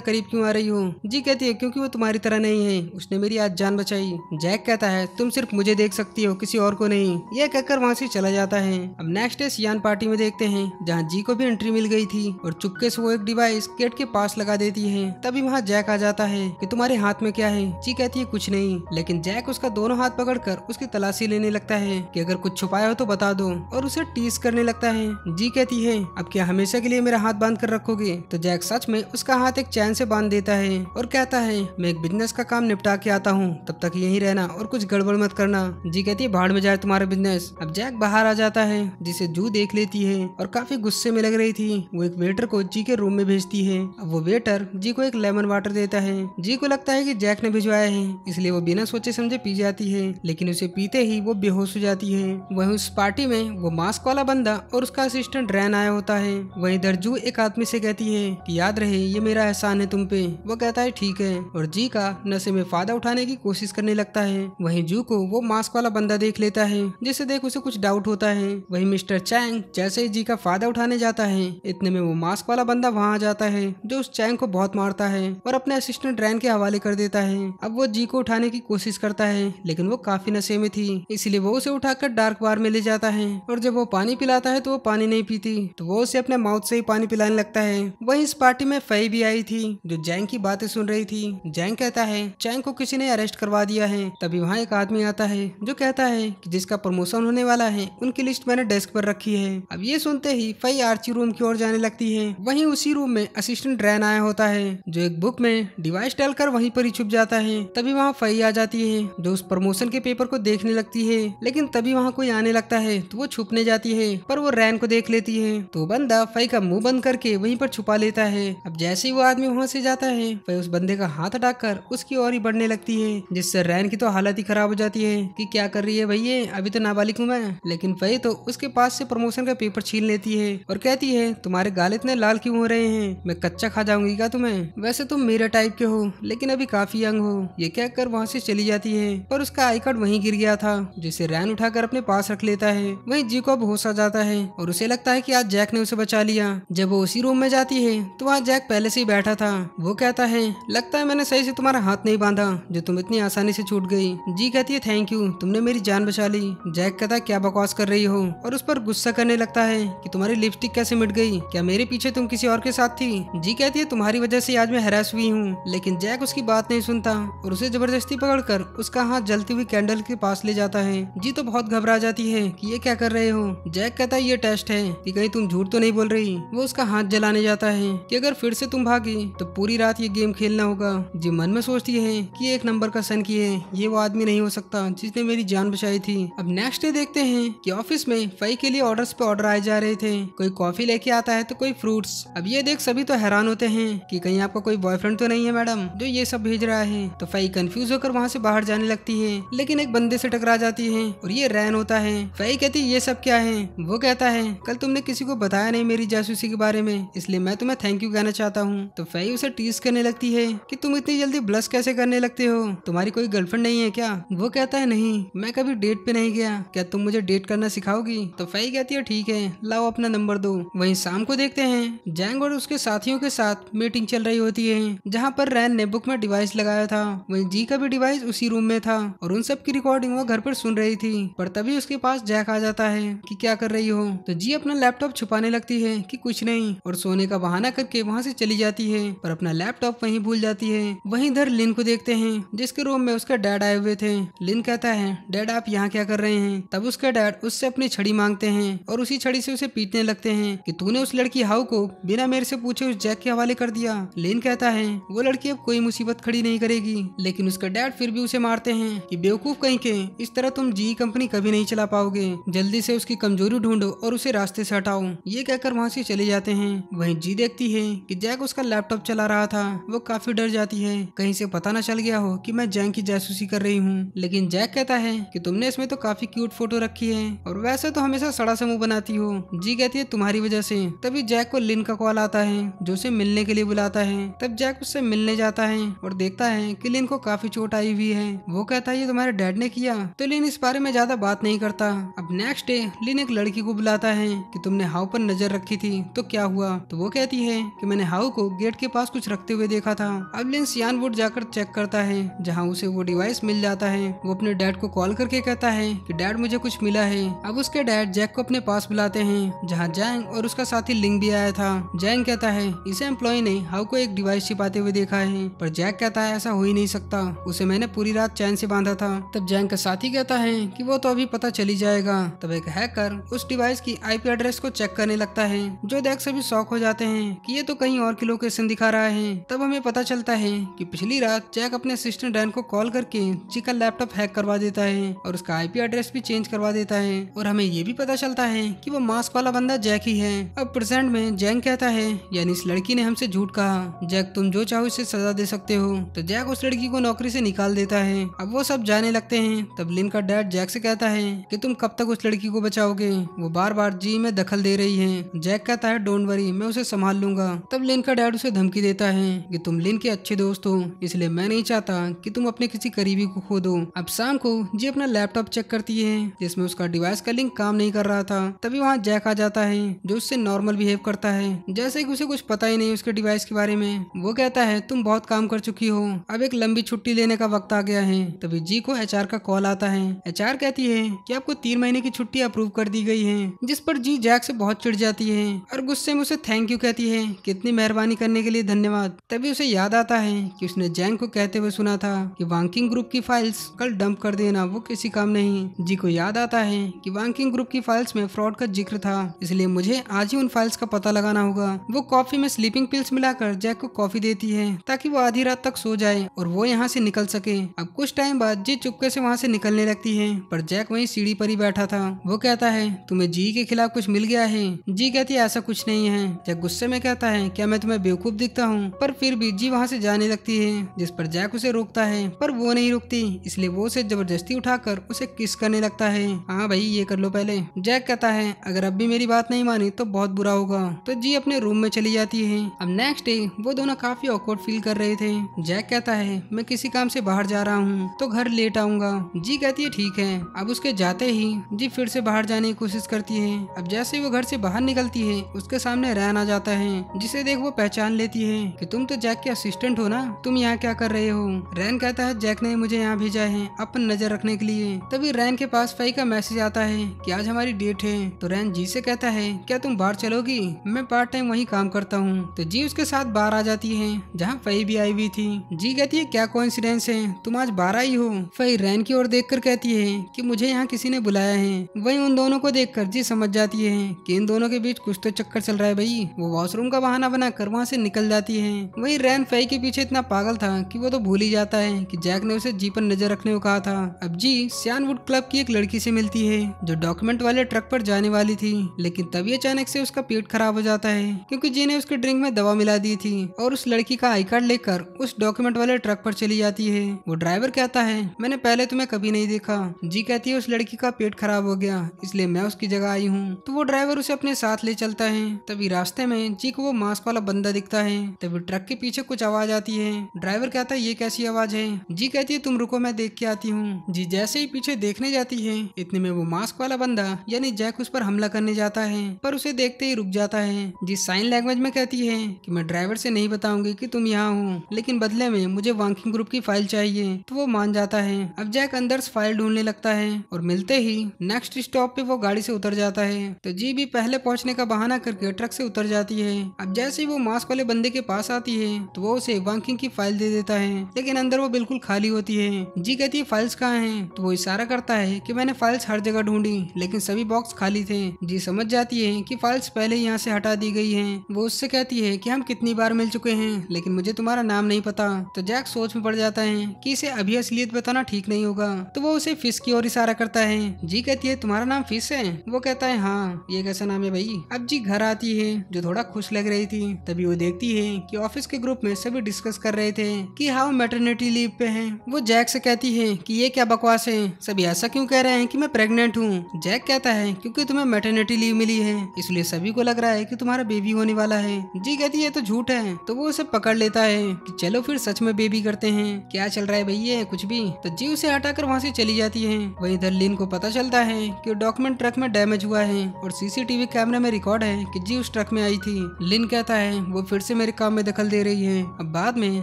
करीब क्यों आ रही हो। जी कहती है क्योंकि वो तुम्हारी तरह नहीं है, उसने मेरी आज जान बचाई। जैक कहता है तुम सिर्फ मुझे देख सकती हो, किसी और को नहीं। यह कहकर वहाँ से चला जाता है। अब नेक्स्ट डे सियान पार्टी में देखते हैं जहाँ जी को भी एंट्री मिल गई थी और चुपके से वो एक डिवाइस गेट के पास लगा देती है। तभी वहाँ जैक आ जाता है कि तुम्हारे हाथ में क्या है। जी कहती है कुछ नहीं, लेकिन जैक उसका दोनों हाथ पकड़कर उसकी तलाशी लेने लगता है कि अगर कुछ छुपाया हो तो बता दो, और उसे टीज करने लगता है। जी कहती है अब क्या हमेशा के लिए मेरा हाथ बांध कर रखोगे। तो जैक सच में उसका हाथ एक चैन से बांध देता है और कहता है मैं एक बिजनेस का काम निपटा के आता हूँ, तब तक यहीं रहना और कुछ गड़बड़ मत करना। जी कहती है भाड़ में जाए तुम्हारा बिजनेस। अब जैक बाहर आ जाता है जिसे जू देख लेती है और काफी गुस्से में लग रही थी। वो एक वेटर को जी के रूम में भेजती है। अब वो वेटर जी को एक लेमन वाटर देता है। जी को लगता है कि जैक ने भिजवाया है, इसलिए वो बिना सोचे समझे पी जाती है, लेकिन उसे पीते ही वो बेहोश हो जाती है। वहीं उस पार्टी में वो मास्क वाला बंदा और उसका असिस्टेंट रैन आया होता है। वहीं इधर जू एक आदमी से कहती है कि याद रहे ये मेरा एहसान है तुम पे। वो कहता है ठीक है और जी का नशे में फायदा उठाने की कोशिश करने लगता है। वहीं जू को वो मास्क वाला बंदा देख लेता है, जिसे देख उसे कुछ डाउट होता है। वहीं मिस्टर चैंग जैसे ही जी का फायदा उठाने जाता है, इतने में वो मास्क वाला बंदा वहाँ आ जाता है जो उस चैंग को बहुत मारता है और अपने असिस्टेंट रैन के हवाले कर देता है। अब वो जी को उठाने की कोशिश करता है, लेकिन वो काफी नशे में थी, इसलिए वो उसे उठाकर डार्क बार में ले जाता है। और जब वो पानी पिलाता है तो वो पानी नहीं पीती, तो वो उसे अपने माउथ से ही पानी पिलाने लगता है। वहीं इस पार्टी में फई भी आई थी जो जैंग की बातें सुन रही थी। जैंग कहता है चैंग को किसी ने अरेस्ट करवा दिया है। तभी वहाँ एक आदमी आता है जो कहता है कि जिसका प्रमोशन होने वाला है उनकी लिस्ट मैंने डेस्क पर रखी है। अब ये सुनते ही फई आर्ची रूम की ओर जाने लगती है। वहीं उसी रूम में असिस्टेंट रैन आया होता है जो एक बुक में डिवाइस डालकर वहीं पर ही छुप जाता है। तभी वहाँ फई आ जाती है जो उस प्रमोशन के पेपर को देखने लगती है, लेकिन तभी वहाँ कोई आने लगता है तो वो छुपने जाती है, पर वो रैन को देख लेती है तो बंदा फई का मुंह बंद करके वहीं पर छुपा लेता है। अब जैसे ही वो आदमी वहाँ से जाता है, फई उस बंदे का हाथ हटाकर उसकी ओर ही बढ़ने लगती है, जिससे रैन की तो हालत ही खराब हो जाती है कि क्या कर रही है भैया, अभी तो नाबालिग हूँ मैं। लेकिन फई तो उसके पास से प्रमोशन का पेपर छीन लेती है और कहती है तुम्हारे गाल इतने लाल क्यों हो रहे हैं, मैं कच्चा खा जाऊंगी क्या तुम्हें, वैसे तुम मेरे टाइप के हो लेकिन अभी काफी यंग हो। ये कहकर वहाँ से चली जाती है और उसका आई कार्ड वहीं गिर गया था, जिसे रैन उठाकर अपने पास रख लेता है। वहीं जी को अब होश आ जाता है और उसे लगता है कि आज जैक ने उसे बचा लिया। जब वो उसी रूम में जाती है तो वहाँ जैक पहले से ही बैठा था। वो कहता है लगता है मैंने सही से तुम्हारा हाथ नहीं बांधा जो तुम इतनी आसानी से छूट गई। जी कहती है थैंक यू, तुमने मेरी जान बचा ली। जैक कहता है क्या बकवास कर रही हो और उस पर गुस्सा करने लगता है कि तुम्हारी लिपस्टिक कैसे मिट गई, क्या मेरे पीछे तुम किसी और के साथ थी। जी कहती है तुम्हारी वजह से आज मैं हैरास हुई हूँ, लेकिन जैक उसकी बात नहीं सुनता और उसे जबरदस्ती पकड़कर उसका हाथ जलती हुई कैंडल के पास ले जाता है। जी तो बहुत घबरा जाती है कि ये क्या कर रहे हो। जैक कहता है ये टेस्ट है कि कहीं तुम झूठ तो नहीं बोल रही। वो उसका हाथ जलाने जाता है कि अगर फिर से तुम भागी तो पूरी रात ये गेम खेलना होगा। जी मन में सोचती है कि एक नंबर का सन की है, ये वो आदमी नहीं हो सकता जिसने मेरी जान बचाई थी। अब नेक्स्ट डे देखते हैं कि ऑफिस में फई के लिए ऑर्डर्स पे ऑर्डर आए जा रहे थे। कोई कॉफी लेके आता है तो कोई फ्रूट्स। अब ये देख सभी तो हैरान होते हैं कि कहीं आपका कोई बॉयफ्रेंड तो नहीं है मैडम जो ये सब भेज रहा है। तो फई कंफ्यूज होकर वहाँ से बाहर जाने लगती है, लेकिन एक बंदे से टकरा जाती है और ये रैन होता है। फई कहती है ये सब क्या है। वो कहता है कल तुमने किसी को बताया नहीं मेरी जासूसी के बारे में, इसलिए मैं तुम्हें थैंक यू कहना चाहता हूँ। तो फई उसे टीज करने लगती है कि तुम इतनी जल्दी ब्लश कैसे करने लगते हो, तुम्हारी कोई गर्लफ्रेंड नहीं है क्या। वो कहता है नहीं, मैं कभी डेट पे नहीं गया, क्या तुम मुझे डेट करना सिखाओगी। तो फई कहती है ठीक है, लाओ अपना नंबर दो। वहीं शाम को देखते हैं जैंग और उसके साथियों के साथ मीटिंग चल रही होती है, जहाँ पर रैन ने बुक में डिवाइस लगाया था। वहीं जी का भी डिवाइस उसी रूम में था और उन सब की रिकॉर्डिंग वो घर पर सुन रही थी। पर तभी उसके पास जैक आ जाता है कि क्या कर रही हो। तो जी अपना लैपटॉप छुपाने लगती है कि कुछ नहीं, और सोने का बहाना करके वहाँ से चली जाती है, पर अपना लैपटॉप वहीं भूल जाती है। वहीं इधर लिन को देखते हैं जिसके रूम में उसका डैड आए हुए थे। लिन कहता है डैड आप यहाँ क्या कर रहे हैं। तब उसका डैड उससे अपनी छड़ी मांगते हैं और उसी छड़ी से उसे पीटने लगते हैं कि तूने उस लड़की हाउ को बिना मेरे से पूछे उस जैक के हवाले कर दिया। लिन कहता है वो लड़की अब कोई मुसीबत खड़ी नहीं करेगी, लेकिन उसका डैड फिर भी उसे मारते हैं कि बेवकूफ कहीं के, इस तरह तुम जी कंपनी कभी नहीं चला पाओगे, जल्दी से उसकी कमजोरी ढूंढो और उसे रास्ते से हटाओ। ये कहकर वहाँ से चले जाते हैं। वहीं जी देखती है कि जैक उसका लैपटॉप चला रहा था वो काफी डर जाती है कहीं से पता न चल गया हो कि मैं जैक की जासूसी कर रही हूँ। लेकिन जैक कहता है कि तुमने इसमें तो काफी क्यूट फोटो रखी है और वैसे तो हमेशा सड़ा सा मुंह बनाती हो। जी कहती है तुम्हारी वजह से। तभी जैक को लिन का कॉल आता है जो उसे मिलने के लिए बुलाता है। तब जैक उससे मिलने जाता है और देखता है कि लिन को काफी चोट आई हुई है। वो कहता है ये तुम्हारे डैड ने किया। तो लिन इस बारे में ज्यादा बात नहीं करता। अब नेक्स्ट डे लिन एक लड़की को बुलाता है कि तुमने हाउ पर नजर रखी थी तो क्या हुआ। तो वो कहती है कि मैंने हाउ को गेट के पास कुछ रखते हुए देखा था। अब लिन सियानवुड जाकर चेक करता है जहाँ उसे वो डिवाइस मिल जाता है। वो अपने डैड को कॉल करके कहता है कि डैड मुझे कुछ मिला है। अब उसके डैड जैक को अपने पास बुलाते हैं जहाँ जैंग और उसका साथी लिंग भी आया था। जैंग कहता है इस एम्प्लॉय ने हाउ को एक डिवाइस छिपाते हुए देखा है पर जैक कहता है ऐसा हो ही नहीं सकता, उसे मैंने पूरी रात चैन से बांधा था। तब जैंग का साथी कहता है कि वो तो अभी पता चली जाएगा। तब एक हैकर उस डिवाइस की आईपी एड्रेस को चेक करने लगता है जो देख सभी शॉक हो जाते हैं कि ये तो कहीं और की लोकेशन दिखा रहा है। तब हमें पता चलता है कि पिछली रात जैक अपने असिस्टेंट डैन को कॉल करके जी का लैपटॉप हैक करवा देता है और उसका आईपी एड्रेस भी चेंज करवा देता है। और हमें ये भी पता चलता है कि वो मास्क वाला बंदा जैक ही है। अब प्रेजेंट में जैंग कहता है यानी इस लड़की ने हमसे झूठ कहा, जैक तुम जो चाहो इसे सजा दे सकते हो। तो जैक उस लड़की को नौकरी से निकाल देता है। अब वो सब जाने लगते हैं। तब लिन का डैड जैक से कहता है कि तुम कब तक उस लड़की को बचाओगे, वो बार बार जी में दखल दे रही है। जैक कहता है डोंट वरी मैं उसे संभाल लूंगा। तब लिन का डैड उसे धमकी देता है कि तुम लिन के अच्छे दोस्त हो इसलिए मैं नहीं चाहता कि तुम अपने किसी करीबी को खो दो। अब शाम को जी अपना लैपटॉप चेक करती है जिसमें उसका डिवाइस का लिंक काम नहीं कर रहा था। तभी वहाँ जैक आ जाता है जो उससे नॉर्मल बिहेव करता है जैसे कि उसे कुछ पता ही नहीं उसके डिवाइस के बारे में। वो कहता है तुम बहुत काम कर चुकी हो, अब एक लंबी छुट्टी लेने का वक्त आ गया है। तभी जी को एचआर का कॉल आता है। एचआर कहती है कि आपको 3 महीने की छुट्टी अप्रूव कर दी गई है, जिस पर जी जैक से बहुत चिढ़ जाती है और गुस्से में उसे थैंक यू कहती है कि इतनी मेहरबानी करने के लिए धन्यवाद। तभी उसे याद आता है कि उसने जैंग को कहते हुए सुना था कि वांकिंग ग्रुप की फाइल्स कल डंप कर देना, वो किसी काम नहीं। जी को याद आता है कि वांकिंग ग्रुप की फाइल्स में फ्रॉड का जिक्र था इसलिए मुझे आज ही उन फाइल्स का पता लगाना होगा। वो कॉफी में स्लीपिंग पिल्स मिलाकर जैक को कॉफी देती है ताकि वो आधी रात तक सो जाए और वो यहाँ से निकल सके। अब कुछ टाइम बाद जी चुपके से वहाँ से निकलने लगती है पर जैक वहीं सीढ़ी पर ही बैठा था। वो कहता है तुम्हें जी के खिलाफ कुछ मिल गया है। जी कहती है ऐसा कुछ नहीं है। जैक गुस्से में कहता है क्या मैं तुम्हें बेवकूफ दिखता हूँ, पर फिर भी जी वहाँ से जाने लगती है जिस पर जैक उसे रोकता है पर वो नहीं रुकती इसलिए वो उसे जबरदस्ती उठाकर उसे किस करने लगता है। हाँ भाई ये कर लो पहले। जैक कहता है अगर अब भी मेरी बात नहीं मानी तो बहुत बुरा होगा। तो जी अपने रूम में चली जाती है। अब नेक्स्ट डे वो दोनों काफी ऑकवर्ड फील कर रहे थे। जैक कहता है मैं किसी काम से बाहर जा रहा हूँ तो घर लेट आऊंगा। जी कहती है ठीक है। अब उसके जाते ही जी फिर से बाहर जाने की कोशिश करती है। अब जैसे वो घर से बाहर निकलती है उसके सामने रैन आ जाता है जिसे देख वो पहचान लेती है कि तुम तो जैक के असिस्टेंट हो ना, तुम यहाँ क्या कर रहे हो। रैन कहता है जैक ने मुझे यहाँ भेजा है अपन नजर रखने के लिए। तभी रैन के पास फई का मैसेज आता है कि आज हमारी डेट है। तो रैन जी से कहता है क्या तुम बाहर चलोगी, मैं पार्ट टाइम वहीं काम करता हूँ। तो जी उसके साथ बाहर आ जाती है जहाँ फई भी आई हुई थी। जी कहती है क्या कोइंसिडेंस है तुम आज बाहर आई हो। फई रैन की ओर देखकर कहती है कि मुझे यहाँ किसी ने बुलाया है। वहीं उन दोनों को देखकर जी समझ जाती है कि इन दोनों के बीच कुछ तो चक्कर चल रहा है भाई। वो वॉशरूम का बहाना बनाकर वहाँ से निकल जाती है। वहीं रैन फई के पीछे इतना पागल था कि वो तो भूल ही जाता है कि जैक ने उसे जी पर नजर रखने को कहा था। अब जी सियानवुड क्लब की एक लड़की से मिलती है जो डॉक्यूमेंट वाले ट्रक पर जाने वाली थी, लेकिन तभी अचानक से उसका पेट खराब हो जाता है क्योंकि जी ने उसके ड्रिंक में दवा मिला दी थी और उस लड़की का आई कार्ड लेकर उस डॉक्यूमेंट वाले ट्रक पर चली जाती है। वो ड्राइवर कहता है मैंने पहले तुम्हें कभी नहीं देखा। जी कहती है उस लड़की का पेट खराब हो गया इसलिए मैं उसकी जगह आई हूँ। तो वो ड्राइवर उसे अपने साथ ले चलता है। तभी रास्ते में जी को वो मास्क वाला बंदा दिखता है। तभी ट्रक के पीछे कुछ आवाज आती है। ड्राइवर कहता है ये कैसी आवाज है। जी कहती है तुम रुको मैं देख के आती हूँ। जी जैसे ही पीछे देखने जाती है इतने में वो मास्क वाला बंदा यानी जैक उस पर हमला करने जाता है पर उसे देखते ही रुक जाता है। जी साइन लैंग्वेज में कहती है कि मैं ड्राइवर से नहीं बताऊंगी कि तुम यहाँ हो, लेकिन बदले में मुझे वांकिंग ग्रुप की फाइल चाहिए। तो वो मान जाता है। अब जैक अंदर फाइल ढूंढने लगता है और मिलते ही नेक्स्ट स्टॉप पे वो गाड़ी से उतर जाता है। तो जी भी पहले पहुंचने का बहाना करके ट्रक से उतर जाती है। अब जैसे ही वो मास्क वाले बंदे के पास आती है तो वो उसे वांकिंग की फाइल दे देता है, लेकिन अंदर वो बिल्कुल खाली होती है। जी कहती है फाइल्स कहाँ हैं? तो वो इशारा करता है कि मैंने फाइल्स हर जगह ढूंढी लेकिन सभी बॉक्स खाली थे। जी समझ जाती है कि फाइल्स पहले यहाँ से हटा दी गई हैं। वो उससे कहती है कि हम कितनी बार मिल चुके हैं लेकिन मुझे तुम्हारा नाम नहीं पता। तो जैक सोच में पड़ जाता है कि इसे अभी असलियत बताना ठीक नहीं होगा। तो वो उसे फिश की ओर इशारा करता है। जी कहती है तुम्हारा नाम फिश है? वो कहता है हाँ। ये कैसा नाम है भाई? अब जी घर आती है जो थोड़ा खुश लग रही थी। तभी वो देखती है कि ऑफिस के ग्रुप में सभी डिस्कस कर रहे थे कि हाँ मैटरनिटी लीव पे हैं। वो जैक से कहती है कि ये क्या बकवास है, सभी ऐसा क्यों कह रहे हैं कि मैं प्रेग्नेंट हूँ। जैक कहता है क्योंकि तुम्हें मैटरनिटी लीव मिली है इसलिए सभी को लग रहा है कि तुम्हारा बेबी होने वाला है। जी कहती है तो झूठ है। तो वो उसे पकड़ लेता है कि चलो फिर सच में बेबी करते हैं, क्या चल रहा है भैया कुछ भी। तो जी उसे हटाकर वहाँ से चली जाती है। वहीं इधर लिन को पता चलता है कि डॉक्यूमेंट ट्रक में डैमेज हुआ है और सीसीटीवी कैमरे में रिकॉर्ड है कि जी उस ट्रक में आई थी। लिन कहता है वो फिर से मेरे काम में दखल दे रही है। अब बाद में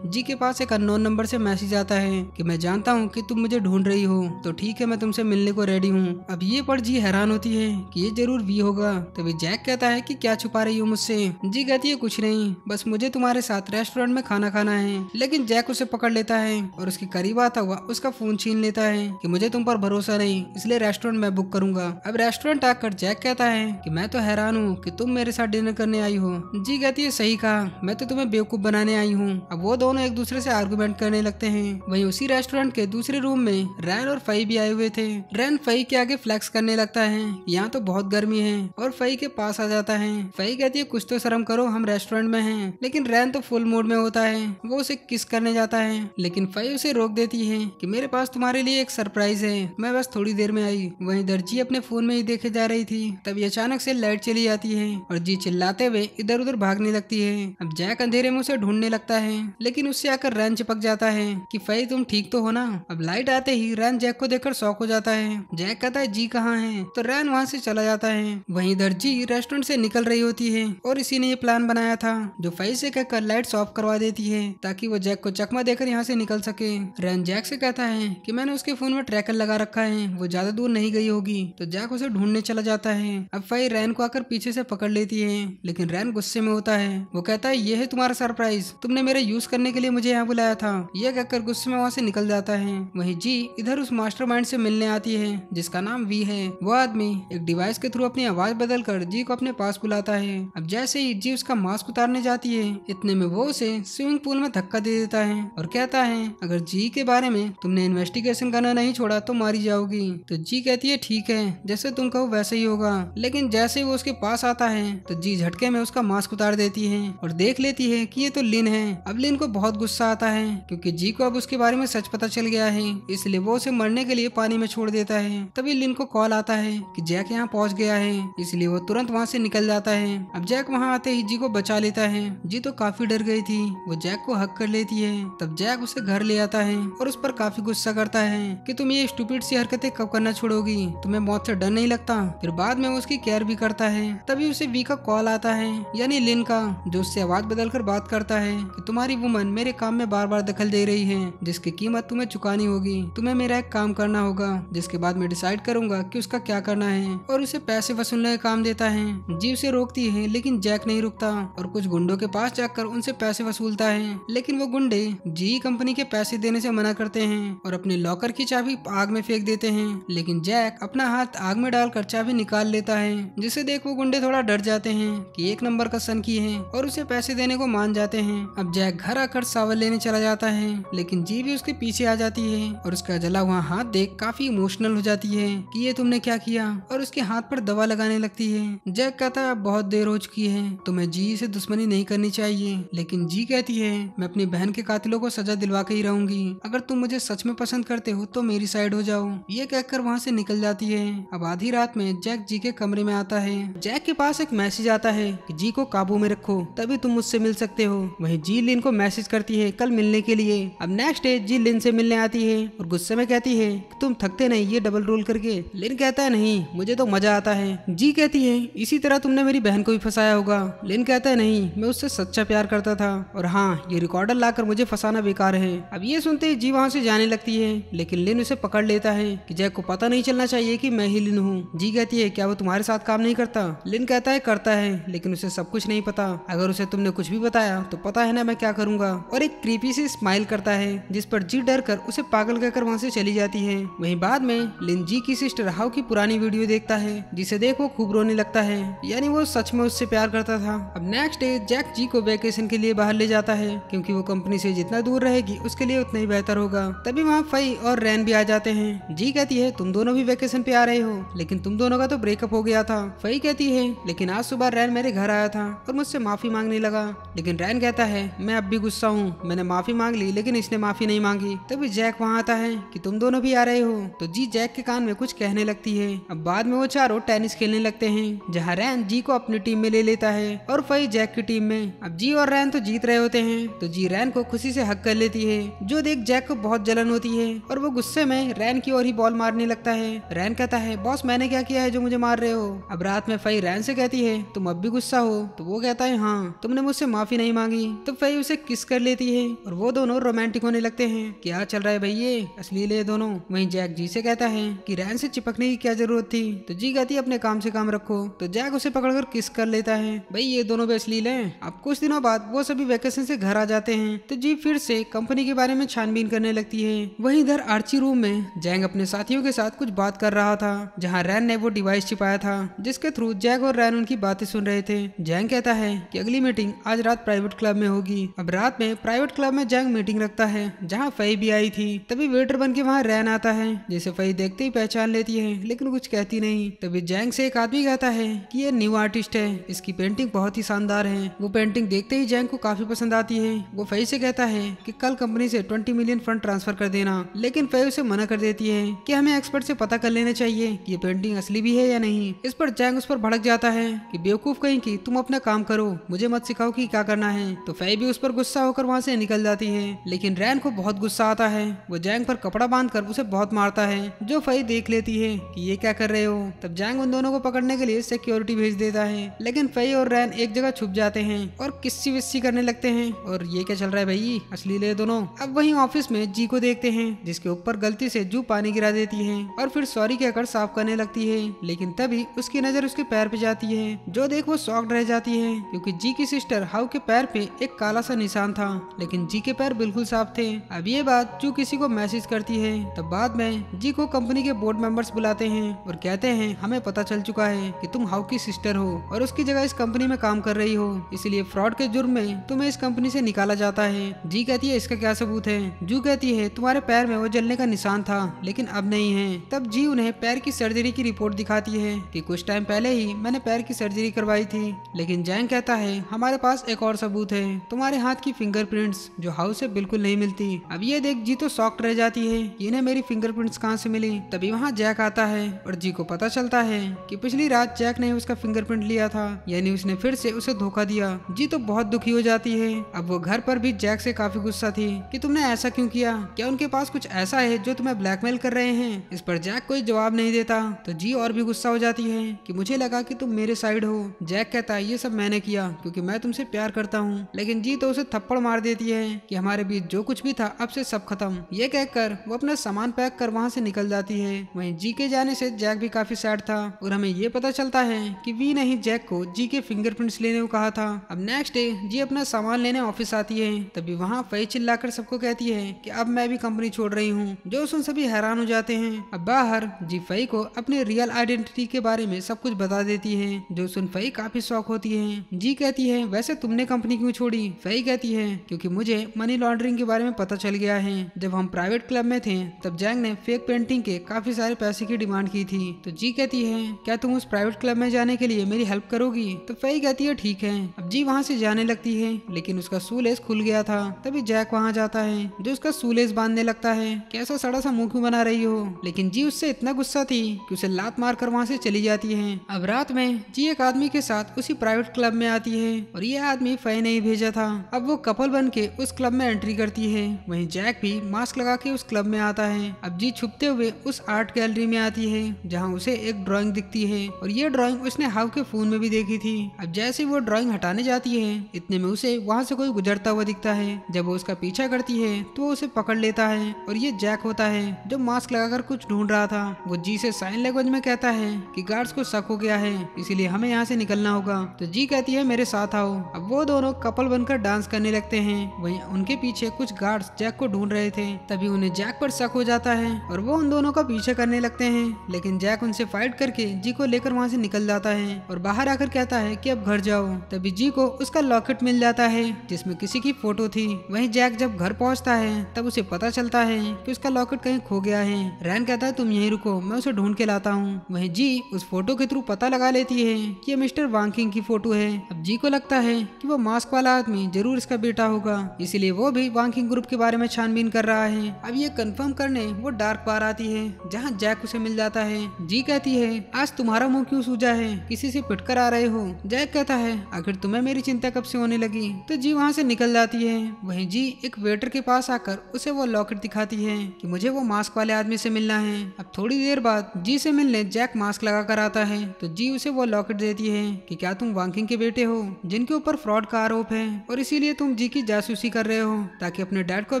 जी के पास एक अननोन नंबर से मैसेज आता है कि मैं जानता हूँ कि तुम मुझे ढूंढ रही हो, तो ठीक है मैं तुमसे मिलने को रेडी हूँ। अब ये पढ़ जी हैरान होती है कि ये जरूर वी होगा। तभी जैक कहता है कि क्या छुपा रही हो मुझसे। जी कहती है कुछ नहीं, बस मुझे तुम्हारे साथ रेस्टोरेंट में खाना खाना है। लेकिन जैक उसे पकड़ लेता है और उसके करीब आता हुआ उसका फोन छीन लेता है कि मुझे तुम पर भरोसा नहीं इसलिए रेस्टोरेंट मैं बुक करूंगा। अब रेस्टोरेंट आकर जैक कहता है कि मैं तो हैरान हूँ कि तुम मेरे साथ डिनर करने आई हो। जी कहती है सही कहा, मैं तो तुम्हें बेवकूफ बनाने आई हूँ। अब वो दोनों एक दूसरे से आर्गुमेंट करने लगते हैं। वहीं उसी रेस्टोरेंट के दूसरे रूम में रैन और फई भी आए हुए थे। रैन फई के आगे फ्लेक्स करने लगता है यहाँ तो बहुत गर्मी है और फई के पास आ जाता है। फई कहती है कुछ तो शर्म करो, हम रेस्टोरेंट में हैं। लेकिन रैन तो फुल मूड में होता है, वो उसे किस करने जाता है लेकिन फई उसे रोक देती है कि मेरे पास तुम्हारे लिए एक सरप्राइज है, मैं बस थोड़ी देर में आई। वहीं दर्जी अपने फोन में ही देखे जा रही थी। तभी अचानक से लाइट चली जाती है और जी चिल्लाते हुए इधर उधर भागने लगती है। अब जैक अंधेरे में उसे ढूंढने लगता है लेकिन उससे आकर रैन चिपक जाता है कि फई तुम ठीक तो हो ना। अब लाइट आते ही रैन जैक को देखकर शॉक हो जाता है। जैक कहता है जी कहाँ है, तो रैन वहाँ से चला जाता है। वहीं दर्जी रेस्टोरेंट से निकल रही होती है और इसी ने ये प्लान बनाया था जो फई से कहकर लाइट्स ऑफ करवा देती है ताकि वो जैक को चकमा देकर यहाँ से निकल सके। रैन जैक से कहता है कि मैंने उसके फोन में ट्रैकर लगा रखा है, वो ज्यादा दूर नहीं गई होगी। तो जैक उसे ढूंढने चला जाता है। अब फई रैन को आकर पीछे से पकड़ लेती है लेकिन रैन गुस्से में होता है। वो कहता है ये है तुम्हारा सरप्राइज, तुमने मेरे यूज करने के लिए मुझे यहाँ बुलाया था। यह कहकर गुस्से में वहाँ से निकल जाता है। वहीं जी इधर उस मास्टरमाइंड से मिलने आती है जिसका नाम वी है। वो आदमी एक डिवाइस के थ्रू अपनी आवाज बदल कर जी को अपने पास बुलाता है। अब जैसे ही जी उसका मास्क उतारने जाती है इतने में वो उसे स्विमिंग पूल में धक्का दे देता है और कहता है अगर जी के बारे में तुमने इन्वेस्टिगेशन करना नहीं छोड़ा तो मारी जाओगी। तो जी कहती है ठीक है जैसे तुम कहो वैसे ही होगा। लेकिन जैसे ही वो उसके पास आता है तो जी झटके में उसका मास्क उतार देती है और देख लेती है कि ये तो लिन है। अब लिन को बहुत गुस्सा आता है क्योंकि जी को अब उसके बारे में सच पता चल गया है, इसलिए वो उसे मरने के लिए पानी में छोड़ देता है। तभी लिन को कॉल आता है कि जैक यहाँ पहुँच गया है, इसलिए वो तुरंत वहाँ से निकल जाता है। अब जैक वहाँ आते ही जी को बचा लेता है। जी तो काफी डर गई थी, वो जैक को हक कर लेती है। तब जैक उसे घर ले आता है और उस पर काफी गुस्सा करता है कि तुम ये स्टूपिड सी हरकतें कब करना छोड़ोगी, तुम्हें मौत से डर नहीं लगता। फिर बाद में वो उसकी केयर भी करता है। तभी उसे वी का कॉल आता है यानी लिन का, जो उससे आवाज बदलकर बात करता है कि तुम्हारी वुमन मेरे काम में बार बार दखल दे रही है जिसकी कीमत तुम्हें चुकानी होगी। तुम्हें मेरा एक काम करना होगा जिसके बाद मैं डिसाइड करूंगा कि उसका क्या करना है, और उसे पैसे वसूलने का काम देता है। जी उसे रोकती है लेकिन जैक नहीं रुकता और कुछ गुंडों के पास जाकर उनसे पैसे वसूलता है। लेकिन वो गुंडे जी कंपनी के पैसे देने से मना करते हैं और अपने लॉकर की चाबी आग में फेंक देते हैं। लेकिन जैक अपना हाथ आग में डालकर चाबी निकाल लेता है जिसे देख वो गुंडे थोड़ा डर जाते हैं कि एक नंबर का सनकी है और उसे पैसे देने को मान जाते हैं। अब जैक घर आकर सावर लेने चला जाता है लेकिन जी भी उसके पीछे आ जाती है और उसका जला हुआ हाथ देख काफी इमोशनल हो जाती है कि ये तुमने क्या किया, और उसके हाथ पर दवा लगाने लगती है। जैक कहता है अब बहुत देर हो चुकी है, तुम्हें जी से दुश्मनी नहीं करनी चाहिए। लेकिन जी कहती है मैं अपनी बहन के कातिलों को सजा दिलवा के ही रहूंगी, अगर तुम मुझे सच में पसंद करते हो तो मेरी साइड हो जाओ। ये कहकर वहाँ से निकल जाती है। अब आधी रात में जैक जी के कमरे में आता है। जैक के पास एक मैसेज आता है कि जी को काबू में रखो तभी तुम मुझसे मिल सकते हो। वहीं जी लिन को मैसेज करती है कल मिलने के लिए। अब नेक्स्ट डे जी लिन से मिलने आती है और गुस्से में कहती है कि तुम थकते नहीं ये डबल रोल करके। लिन कहता है नहीं मुझे तो मजा आता है। जी कहती है इसी तरह तुमने मेरी बहन को भी फंसाया होगा। लिन कहता है नहीं मैं उससे सच्चा प्यार करता था, और हाँ ये रिकॉर्डर लाकर मुझे फंसाना बेकार है। अब ये सुनते ही जी वहाँ से जाने लगती है लेकिन लिन उसे पकड़ लेता है कि जैक को पता नहीं चलना चाहिए कि मैं ही लिन हूँ। जी कहती है क्या वो तुम्हारे साथ काम नहीं करता। लिन कहता है करता है लेकिन उसे सब कुछ नहीं पता, अगर उसे तुमने कुछ भी बताया तो पता है ना मैं क्या करूंगा। और एक क्रीपी सी स्माइल करता है जिस पर जी डर कर उसे पागल कहकर वहाँ से चली जाती है। वहीं बाद में लिन जी की सिस्टर हाउ की पुरानी वीडियो देखता है जिसे देख वो खूब रोने लगता है, यानी वो सच में उससे प्यार करता था। अब नेक्स्ट डे जैक जी को वेकेशन के लिए बाहर ले जाता है क्योंकि वो कंपनी से जितना दूर रहेगी उसके लिए उतना ही बेहतर होगा। तभी वहाँ फई और रैन भी आ जाते हैं। जी कहती है तुम दोनों भी वेकेशन पे आ रहे हो लेकिन तुम दोनों का तो ब्रेकअप हो गया था। फई कहती है लेकिन आज सुबह रैन मेरे घर आया था और मुझसे माफी मांगने लगा। लेकिन रैन कहता है मैं अब भी गुस्सा हूँ, मैंने माफी मांग ली लेकिन इसने माफी नहीं मांगी। तभी जैक वहाँ आता है कि तुम दोनों भी आ रहे हो, तो जी जैक के कान में कुछ कहने लगती है। अब बाद में वो चारों टेनिस खेलने लगते हैं, जहाँ रैन जी को अपनी टीम में ले लेता है और फई जैक की टीम में। अब जी और रैन तो जीत रहे होते हैं, तो जी रैन को खुशी से हक कर लेती है, जो देख जैक को बहुत जलन होती है और वो गुस्से में रैन की ओर ही बॉल मारने लगता है। रैन कहता है बॉस मैंने क्या किया है जो मुझे मार रहे हो। अब रात में फई रैन से कहती है तुम अब भी गुस्सा हो, तो वो कहता है हाँ तुमने मुझसे माफी नहीं मांगी। तो फई उसे किस कर लेती है और वो दोनों रोमांटिक होने लगते हैं। क्या चल रहा है भाई ये असली ले दोनों। वहीं जैक जी से कहता है कि रैन से चिपकने की क्या जरूरत थी, तो जी कहती है अपने काम से काम रखो। तो जैक उसे पकड़कर किस कर लेता है। भाई ये दोनों भी अश्लील हैं। अब कुछ दिनों बाद वो सभी वैकेशन से घर आ जाते हैं, तो जी फिर से कंपनी के बारे में छानबीन करने लगती है। वहीं इधर आर्ची रूम में जैंग अपने साथियों के साथ कुछ बात कर रहा था, जहाँ रैन ने वो डिवाइस छिपाया था जिसके थ्रू जैक और रैन उनकी बातें सुन रहे थे। जैंग कहता है कि अगली मीटिंग आज रात प्राइवेट क्लब में होगी। अब रात में प्राइवेट क्लब में जैंग मीटिंग रखता है, जहाँ फई भी आई थी। तभी वेटर बन के वहाँ रैन आता है, जिसे फई देखते ही पहचान लेती है लेकिन कुछ कहती नहीं। तभी जैंग से एक आदमी कहता है कि ये न्यू आर्टिस्ट है, इसकी पेंटिंग बहुत ही शानदार है। वो पेंटिंग देखते ही जैंग को काफी पसंद आती है। वो फई से कहता है कि कल कंपनी से 20 मिलियन फंड ट्रांसफर कर देना, लेकिन फई उसे मना कर देती है कि हमें एक्सपर्ट से पता कर लेना चाहिए कि ये पेंटिंग असली भी है या नहीं। इस पर जैंग उस पर भड़क जाता है कि बेवकूफ कहीं की, तुम अपना काम करो, मुझे मत सिखाओ कि क्या करना है। तो फई भी उस पर गुस्सा होकर वहाँ से निकल जाती है, लेकिन रैन को बहुत गुस्सा आता है। वो जैंग पर कपड़ा बांधकर उसे बहुत मारता है, जो फई देख लेती है कि ये क्या कर रहे हो। तब जैंग उन दोनों को पकड़ने के लिए सिक्योरिटी भेज देता है, लेकिन फई और रैन एक जगह छुप जाते हैं और किस्सी विस्सी करने लगते हैं। और ये क्या चल रहा है भाई, असली ले दोनों। अब वहीं ऑफिस में जी को देखते हैं, जिसके ऊपर गलती से जू पानी गिरा देती है और फिर सॉरी कहकर साफ करने लगती है। लेकिन तभी उसकी नजर उसके पैर पे जाती है, जो देख वो शॉक्ड रह जाती है, क्योंकि जी की सिस्टर हाउ के पैर पे एक काला सा निशान था, लेकिन जी के पैर बिल्कुल साफ थे। अब ये बात जू किसी को मैसेज करती है। तब बाद में जी को कंपनी के बोर्ड मेंबर्स बुलाते हैं और कहते हैं हमें पता चल चुका है कि तुम हाउ की सिस्टर हो और उसकी जगह इस कंपनी में काम कर रही हो, इसलिए फ्रॉड के जुर्म में तुम्हें इस कंपनी से निकाला जाता है। जी कहती है इसका क्या सबूत है। जू कहती है तुम्हारे पैर में वो जलने का निशान था, लेकिन अब नहीं है। तब जी उन्हें पैर की सर्जरी की रिपोर्ट दिखाती है कि कुछ टाइम पहले ही मैंने पैर की सर्जरी करवाई थी। लेकिन जैंग कहता है हमारे पास एक और सबूत है, तुम्हारे हाथ की फिंगरप्रिंट्स जो हाउस से बिल्कुल नहीं मिलती। अब ये देख जी तो शॉक्ड रह जाती है कि इन्हें मेरी फिंगरप्रिंट्स कहाँ से मिली। तभी वहाँ जैक आता है और जी को पता चलता है कि पिछली रात जैक ने उसका फिंगरप्रिंट लिया था, यानी उसने फिर से उसे धोखा दिया। जी तो बहुत दुखी हो जाती है। अब वो घर पर भी जैक से काफी गुस्सा थी कि तुमने ऐसा क्यों किया, क्या उनके पास कुछ ऐसा है जो तुम्हें ब्लैकमेल कर रहे हैं। इस पर जैक कोई जवाब नहीं देता, तो जी और भी गुस्सा हो जाती है कि मुझे लगा कि तुम मेरे साइड हो। जैक कहता है ये सब मैंने किया क्योंकि मैं तुमसे प्यार करता हूँ, लेकिन जी तो उसे थप्पड़ मार देती है कि हमारे बीच जो कुछ भी था अब से सब खत्म। ये कहकर वो अपना सामान पैक कर वहाँ से निकल जाती है। वहीं जी के जाने से जैक भी काफी सैड था और हमें ये पता चलता है कि वी ने ही जैक को जी के फिंगरप्रिंट्स लेने को कहा था। अब नेक्स्ट डे जी अपना सामान लेने ऑफिस आती है, तभी वहाँ फई चिल्लाकर सबको कहती है कि अब मैं भी कंपनी छोड़ रही हूँ, जो सुन सभी हैरान हो जाते हैं। अब बाहर जी फई को अपने रियल आइडेंटिटी के बारे में सब कुछ बता देती है, जो सुन फई काफी शॉक होती है। जी कहती है वैसे तुमने कंपनी क्यों छोड़ी। फई कहती है क्योंकि मुझे मनी लॉन्ड्रिंग के बारे में पता चल गया है। जब हम प्राइवेट क्लब में थे तब जैंग ने फेक पेंटिंग के काफी सारे पैसे की डिमांड की थी। तो जी कहती है क्या तुम उस प्राइवेट क्लब में जाने के लिए मेरी हेल्प करोगी। तो फई कहती है ठीक है। अब जी वहाँ से जाने लगती है, लेकिन उसका शूलेस खुल गया था। तभी जैक वहाँ जाता है, जो उसका शूलेस बांधने लगता है। कैसा सड़ा सा मुंह क्यों बना रही हो। लेकिन जी उससे इतना गुस्सा थी कि उसे लात मार कर वहाँ से चली जाती है। अब रात में जी एक आदमी के साथ उसी प्राइवेट क्लब में आती है और ये आदमी फई ने ही भेजा था। अब वो कपल बन के उस क्लब में एंट्री करती है। वहीं जैक भी मास्क लगा के उस क्लब में आता है। अब जी छुपते हुए उस आर्ट गैलरी में आती है, जहाँ उसे एक ड्राइंग दिखती है और ये ड्राइंग उसने हाउ के फोन में भी देखी थी। अब जैसे वो ड्राइंग हटाने जाती है, इतने में उसे वहाँ से कोई गुजरता हुआ दिखता है। जब वो उसका पीछा करती है तो वो उसे पकड़ लेता है और ये जैक होता है जो मास्क लगाकर कुछ ढूंढ रहा था। वो जी से साइन लैंग्वेज में कहता है कि गार्ड्स को शक हो गया है, इसीलिए हमें यहाँ से निकलना होगा। तो जी कहती है मेरे साथ आओ। अब वो दोनों कपल बनकर डांस करने लगते हैं। वहीं उनके पीछे कुछ गार्ड्स जैक को ढूंढ रहे थे। तभी उन्हें जैक पर शक हो जाता है और वो उन दोनों का पीछे करने लगते हैं, लेकिन जैक उनसे फाइट करके जी को लेकर वहाँ से निकल जाता है और बाहर आकर कहता है कि अब घर जाओ। तभी जी को उसका लॉकेट मिल जाता है जिसमें किसी की फोटो थी। वहीं जैक जब घर पहुँचता है तब उसे पता चलता है कि उसका लॉकेट कहीं खो गया है। रैन कहता है तुम यहीं रुको, मैं उसे ढूंढ के लाता हूँ। वहीं जी उस फोटो के थ्रू पता लगा लेती है कि ये मिस्टर वांग किंग की फोटो फोटो है। अब जी को लगता है कि वो मास्क वाला आदमी जरूर इसका बेटा होगा, इसीलिए वो भी वांकिंग ग्रुप के बारे में छानबीन कर रहा है। अब ये कंफर्म करने वो डार्क बार आती है जहाँ जैक उसे मिल जाता है। जी कहती है आज तुम्हारा मुंह क्यों सूजा है, किसी से पिट कर आ रहे हो। जैक कहता है आखिर तुम्हें मेरी चिंता कब से होने लगी। तो जी वहाँ से निकल जाती है। वहीं जी एक वेटर के पास आकर उसे वो लॉकेट दिखाती है कि मुझे वो मास्क वाले आदमी से मिलना है। अब थोड़ी देर बाद जी से मिलने जैक मास्क लगा कर आता है तो जी उसे वो लॉकेट देती है कि क्या तुम वांकिंग के बेटे हो जिनके ऊपर फ्रॉड का आरोप है और इसीलिए तुम जी की जासूसी कर रहे हो ताकि अपने डैड को